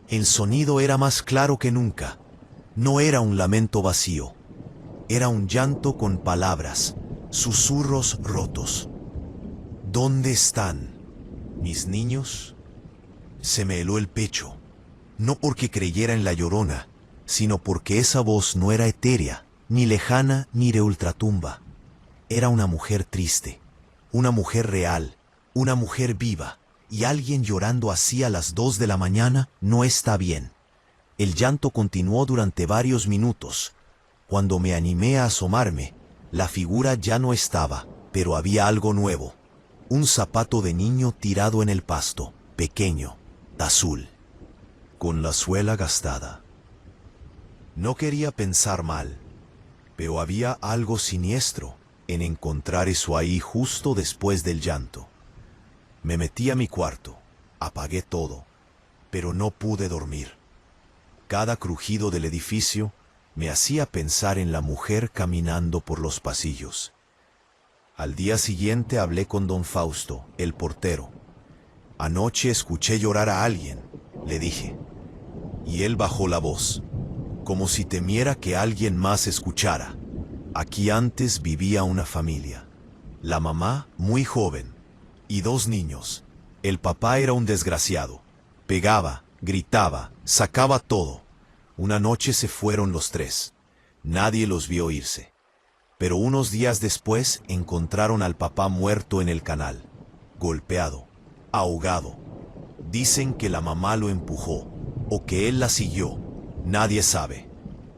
El sonido era más claro que nunca. No era un lamento vacío. Era un llanto con palabras, susurros rotos. ¿Dónde están mis niños? Se me heló el pecho, no porque creyera en la llorona, sino porque esa voz no era etérea, ni lejana, ni de ultratumba. Era una mujer triste, una mujer real, una mujer viva, y alguien llorando así a las 2 de la mañana no está bien. El llanto continuó durante varios minutos. Cuando me animé a asomarme, la figura ya no estaba, pero había algo nuevo. Un zapato de niño tirado en el pasto, pequeño, azul, con la suela gastada. No quería pensar mal, pero había algo siniestro en encontrar eso ahí justo después del llanto. Me metí a mi cuarto, apagué todo, pero no pude dormir. Cada crujido del edificio me hacía pensar en la mujer caminando por los pasillos. Al día siguiente hablé con don Fausto, el portero. «Anoche escuché llorar a alguien», le dije. Y él bajó la voz, como si temiera que alguien más escuchara. Aquí antes vivía una familia. La mamá, muy joven, y 2 niños. El papá era un desgraciado. Pegaba, gritaba, sacaba todo. Una noche se fueron los 3. Nadie los vio irse. Pero unos días después encontraron al papá muerto en el canal, golpeado, ahogado. Dicen que la mamá lo empujó, o que él la siguió, nadie sabe.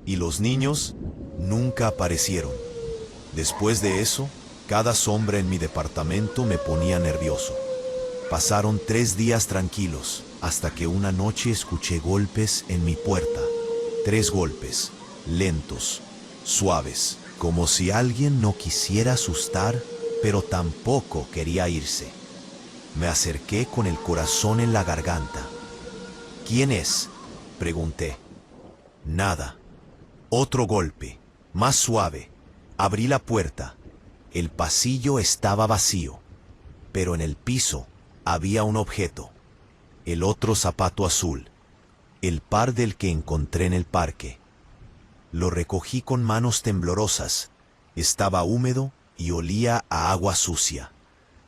Y los niños nunca aparecieron. Después de eso, cada sombra en mi departamento me ponía nervioso. Pasaron 3 días tranquilos, hasta que una noche escuché golpes en mi puerta. 3 golpes, lentos, suaves, como si alguien no quisiera asustar, pero tampoco quería irse. Me acerqué con el corazón en la garganta. «¿Quién es?», pregunté. Nada. Otro golpe, más suave. Abrí la puerta. El pasillo estaba vacío, pero en el piso había un objeto. El otro zapato azul, el par del que encontré en el parque. Lo recogí con manos temblorosas. Estaba húmedo y olía a agua sucia.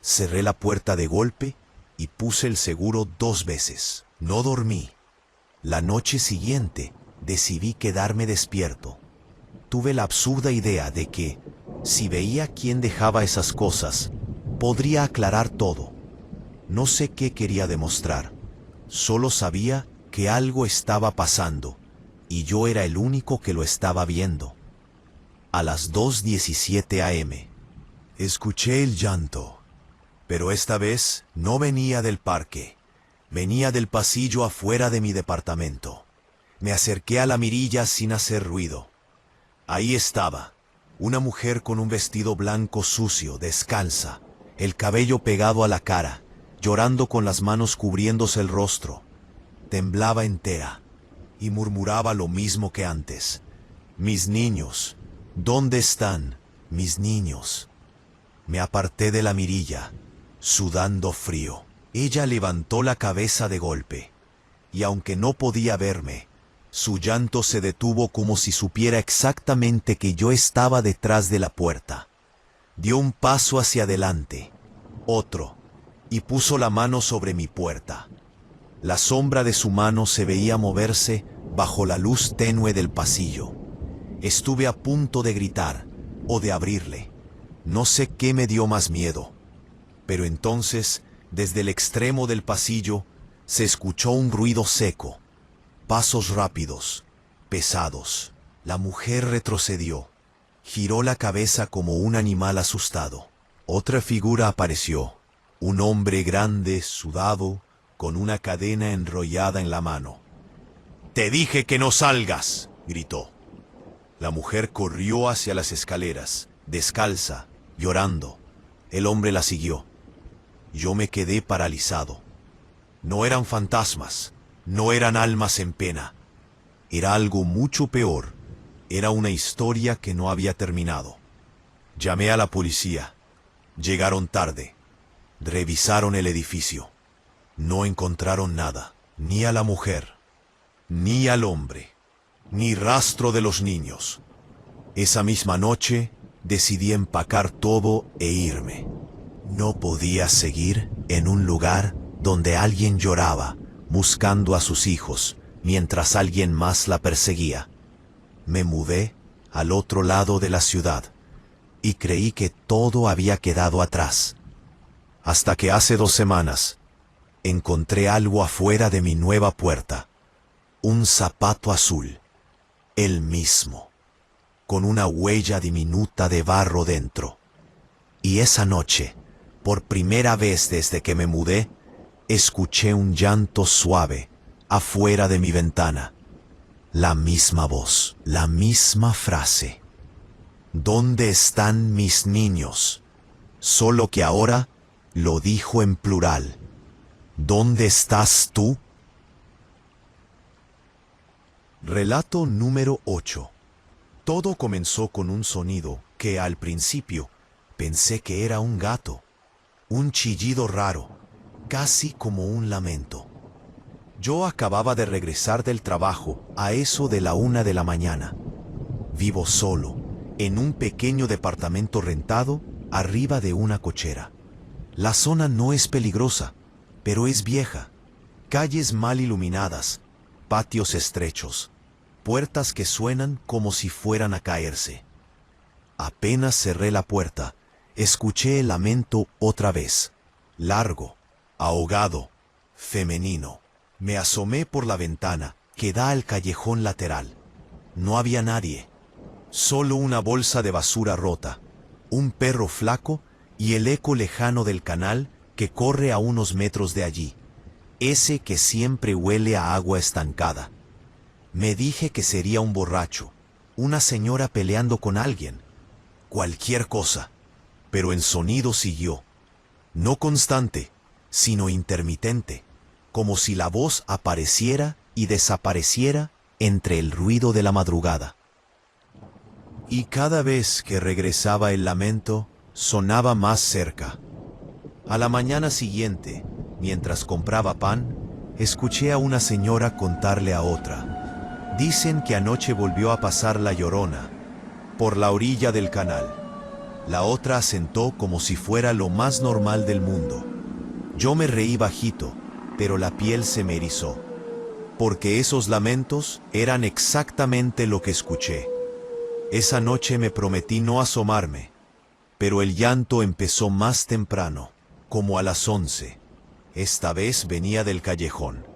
Cerré la puerta de golpe y puse el seguro 2 veces. No dormí. La noche siguiente decidí quedarme despierto. Tuve la absurda idea de que, si veía quién dejaba esas cosas, podría aclarar todo. No sé qué quería demostrar. Solo sabía que algo estaba pasando, y yo era el único que lo estaba viendo. A las 2:17 a.m. escuché el llanto, pero esta vez no venía del parque, venía del pasillo afuera de mi departamento. Me acerqué a la mirilla sin hacer ruido. Ahí estaba, una mujer con un vestido blanco sucio, descalza, el cabello pegado a la cara, llorando con las manos cubriéndose el rostro. Temblaba entera y murmuraba lo mismo que antes. Mis niños, ¿dónde están mis niños? Me aparté de la mirilla, sudando frío. Ella levantó la cabeza de golpe, y aunque no podía verme, su llanto se detuvo como si supiera exactamente que yo estaba detrás de la puerta. Dio un paso hacia adelante, otro, y puso la mano sobre mi puerta. La sombra de su mano se veía moverse bajo la luz tenue del pasillo. Estuve a punto de gritar o de abrirle. No sé qué me dio más miedo. Pero entonces, desde el extremo del pasillo, se escuchó un ruido seco. Pasos rápidos, pesados. La mujer retrocedió. Giró la cabeza como un animal asustado. Otra figura apareció. Un hombre grande, sudado, con una cadena enrollada en la mano. «¡Te dije que no salgas!», gritó. La mujer corrió hacia las escaleras, descalza, llorando. El hombre la siguió. Yo me quedé paralizado. No eran fantasmas, no eran almas en pena. Era algo mucho peor. Era una historia que no había terminado. Llamé a la policía. Llegaron tarde. Revisaron el edificio. No encontraron nada, ni a la mujer, ni al hombre, ni rastro de los niños. Esa misma noche decidí empacar todo e irme. No podía seguir en un lugar donde alguien lloraba, buscando a sus hijos, mientras alguien más la perseguía. Me mudé al otro lado de la ciudad y creí que todo había quedado atrás. Hasta que hace 2 semanas encontré algo afuera de mi nueva puerta. Un zapato azul, el mismo, con una huella diminuta de barro dentro. Y esa noche, por primera vez desde que me mudé, escuché un llanto suave afuera de mi ventana. La misma voz, la misma frase. ¿Dónde están mis niños? Solo que ahora lo dijo en plural. ¿Dónde estás tú? Relato número 8. Todo comenzó con un sonido que al principio pensé que era un gato. Un chillido raro, casi como un lamento. Yo acababa de regresar del trabajo a eso de la 1 de la mañana. Vivo solo, en un pequeño departamento rentado arriba de una cochera. La zona no es peligrosa, pero es vieja. Calles mal iluminadas, patios estrechos, puertas que suenan como si fueran a caerse. Apenas cerré la puerta, escuché el lamento otra vez. Largo, ahogado, femenino. Me asomé por la ventana que da al callejón lateral. No había nadie. Solo una bolsa de basura rota, un perro flaco y el eco lejano del canal que corre a unos metros de allí. Ese que siempre huele a agua estancada. Me dije que sería un borracho, una señora peleando con alguien. Cualquier cosa. Pero el sonido siguió. No constante, sino intermitente. Como si la voz apareciera y desapareciera entre el ruido de la madrugada. Y cada vez que regresaba el lamento, sonaba más cerca. A la mañana siguiente, mientras compraba pan, escuché a una señora contarle a otra. Dicen que anoche volvió a pasar la Llorona, por la orilla del canal. La otra asentó como si fuera lo más normal del mundo. Yo me reí bajito, pero la piel se me erizó, porque esos lamentos eran exactamente lo que escuché. Esa noche me prometí no asomarme, pero el llanto empezó más temprano, como a las 11. Esta vez venía del callejón,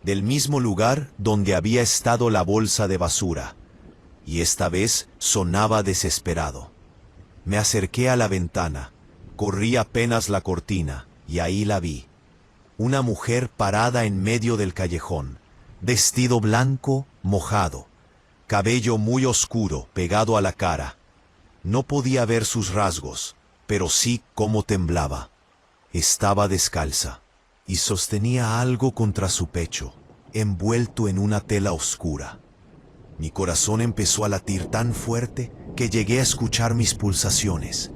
del mismo lugar donde había estado la bolsa de basura, y esta vez sonaba desesperado. Me acerqué a la ventana, corrí apenas la cortina, y ahí la vi. Una mujer parada en medio del callejón, vestido blanco, mojado, cabello muy oscuro pegado a la cara. No podía ver sus rasgos, pero sí cómo temblaba. Estaba descalza, y sostenía algo contra su pecho, envuelto en una tela oscura. Mi corazón empezó a latir tan fuerte que llegué a escuchar mis pulsaciones.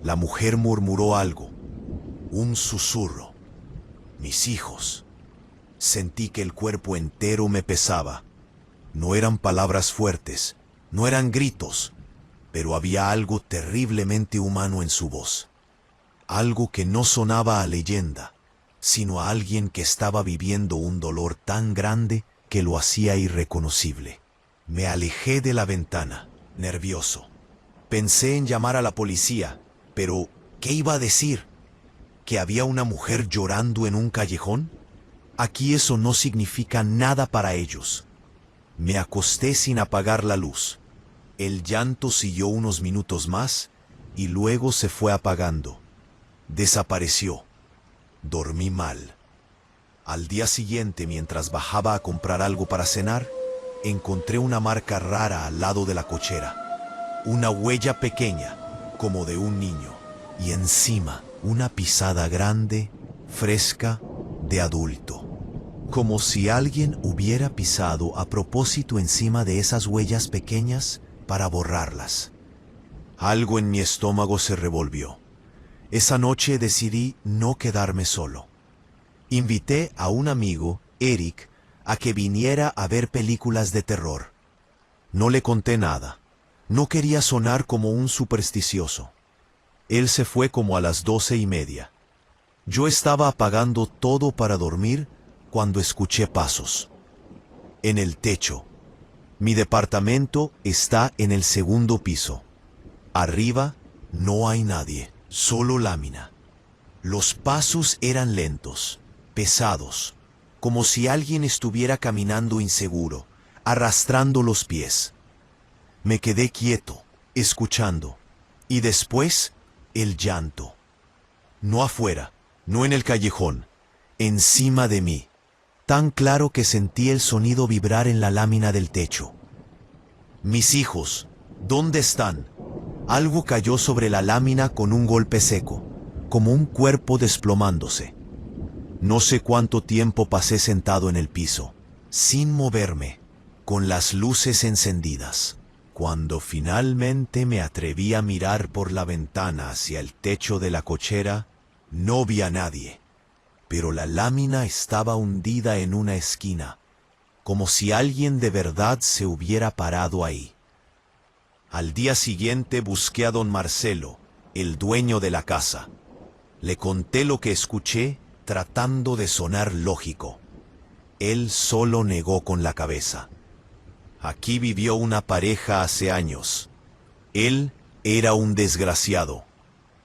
La mujer murmuró algo, un susurro. Mis hijos. Sentí que el cuerpo entero me pesaba. No eran palabras fuertes, no eran gritos, pero había algo terriblemente humano en su voz. Algo que no sonaba a leyenda, sino a alguien que estaba viviendo un dolor tan grande que lo hacía irreconocible. Me alejé de la ventana, nervioso. Pensé en llamar a la policía, pero ¿qué iba a decir? ¿Que había una mujer llorando en un callejón? Aquí eso no significa nada para ellos. Me acosté sin apagar la luz. El llanto siguió unos minutos más y luego se fue apagando. Desapareció. Dormí mal. Al día siguiente, mientras bajaba a comprar algo para cenar, encontré una marca rara al lado de la cochera. Una huella pequeña, como de un niño. Y encima, una pisada grande, fresca, de adulto. Como si alguien hubiera pisado a propósito encima de esas huellas pequeñas para borrarlas. Algo en mi estómago se revolvió. Esa noche decidí no quedarme solo. Invité a un amigo, Eric, a que viniera a ver películas de terror. No le conté nada. No quería sonar como un supersticioso. Él se fue como a las 12:30. Yo estaba apagando todo para dormir cuando escuché pasos. En el techo. Mi departamento está en el segundo piso. Arriba no hay nadie, solo lámina. Los pasos eran lentos, pesados, como si alguien estuviera caminando inseguro, arrastrando los pies. Me quedé quieto, escuchando, y después el llanto. No afuera, no en el callejón, encima de mí, tan claro que sentí el sonido vibrar en la lámina del techo. Mis hijos, ¿dónde están? Algo cayó sobre la lámina con un golpe seco, como un cuerpo desplomándose. No sé cuánto tiempo pasé sentado en el piso, sin moverme, con las luces encendidas. Cuando finalmente me atreví a mirar por la ventana hacia el techo de la cochera, no vi a nadie, pero la lámina estaba hundida en una esquina, como si alguien de verdad se hubiera parado ahí. Al día siguiente busqué a don Marcelo, el dueño de la casa. Le conté lo que escuché, tratando de sonar lógico. Él solo negó con la cabeza. Aquí vivió una pareja hace años. Él era un desgraciado.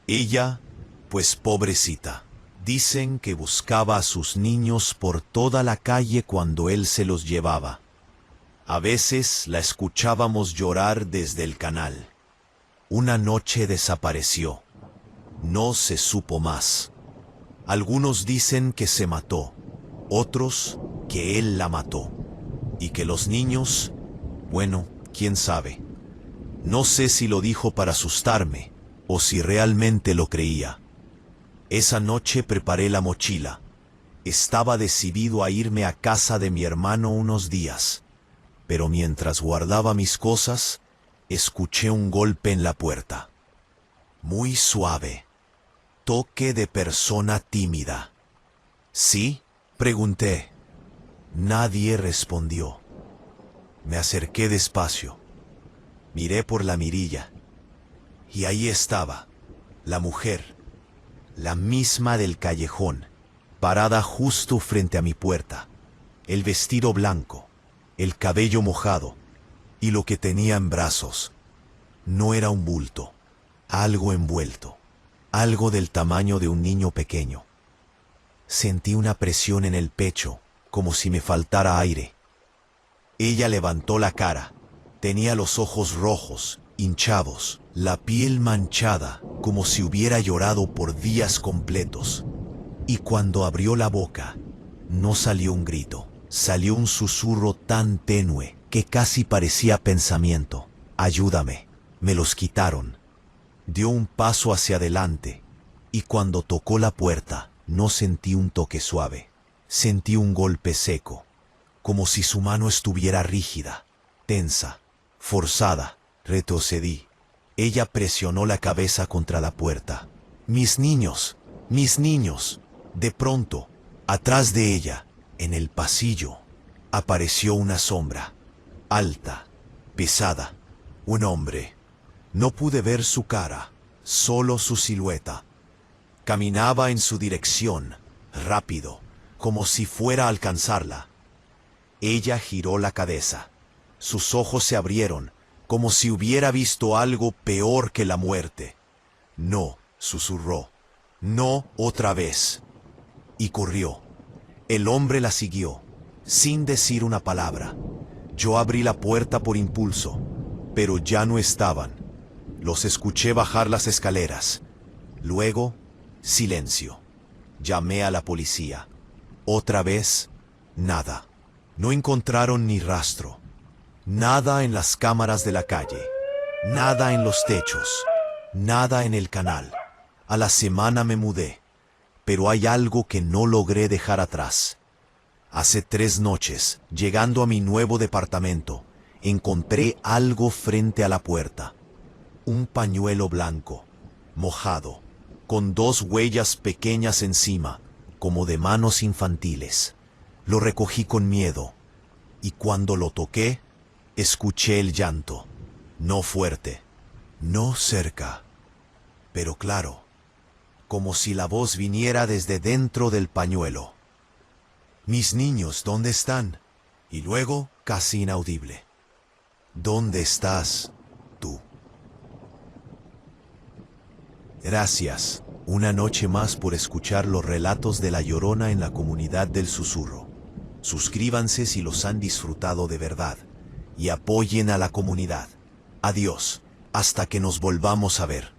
Ella, pues pobrecita. Dicen que buscaba a sus niños por toda la calle cuando él se los llevaba. A veces la escuchábamos llorar desde el canal. Una noche desapareció. No se supo más. Algunos dicen que se mató, otros que él la mató. Y que los niños, bueno, quién sabe. No sé si lo dijo para asustarme o si realmente lo creía. Esa noche preparé la mochila. Estaba decidido a irme a casa de mi hermano unos días. Pero mientras guardaba mis cosas, escuché un golpe en la puerta. Muy suave. Toque de persona tímida. ¿Sí? Pregunté. Nadie respondió. Me acerqué despacio. Miré por la mirilla. Y ahí estaba, la mujer, la misma del callejón, parada justo frente a mi puerta, el vestido blanco, el cabello mojado, y lo que tenía en brazos no era un bulto, algo envuelto, algo del tamaño de un niño pequeño. Sentí una presión en el pecho, como si me faltara aire. Ella levantó la cara, tenía los ojos rojos, hinchados, la piel manchada, como si hubiera llorado por días completos. Y cuando abrió la boca, no salió un grito, salió un susurro tan tenue que casi parecía pensamiento. Ayúdame, me los quitaron. Dio un paso hacia adelante, y cuando tocó la puerta, no sentí un toque suave. Sentí un golpe seco, como si su mano estuviera rígida, tensa, forzada. Retrocedí. Ella presionó la cabeza contra la puerta. Mis niños, mis niños. De pronto, atrás de ella, en el pasillo, apareció una sombra, alta, pesada, un hombre. No pude ver su cara, solo su silueta. Caminaba en su dirección, rápido, como si fuera a alcanzarla. Ella giró la cabeza. Sus ojos se abrieron, como si hubiera visto algo peor que la muerte. No, susurró. No otra vez. Y corrió. El hombre la siguió, sin decir una palabra. Yo abrí la puerta por impulso, pero ya no estaban. Los escuché bajar las escaleras. Luego, silencio. Llamé a la policía. Otra vez, nada. No encontraron ni rastro. Nada en las cámaras de la calle. Nada en los techos. Nada en el canal. A la semana me mudé. Pero hay algo que no logré dejar atrás. Hace 3 noches, llegando a mi nuevo departamento, encontré algo frente a la puerta. Un pañuelo blanco, mojado, con 2 huellas pequeñas encima, como de manos infantiles. Lo recogí con miedo, y cuando lo toqué, escuché el llanto. No fuerte, no cerca, pero claro, como si la voz viniera desde dentro del pañuelo. Mis niños, ¿dónde están? Y luego, casi inaudible. ¿Dónde estás tú? Gracias, una noche más por escuchar los relatos de La Llorona en la comunidad del Susurro. Suscríbanse si los han disfrutado de verdad y apoyen a la comunidad. Adiós, hasta que nos volvamos a ver.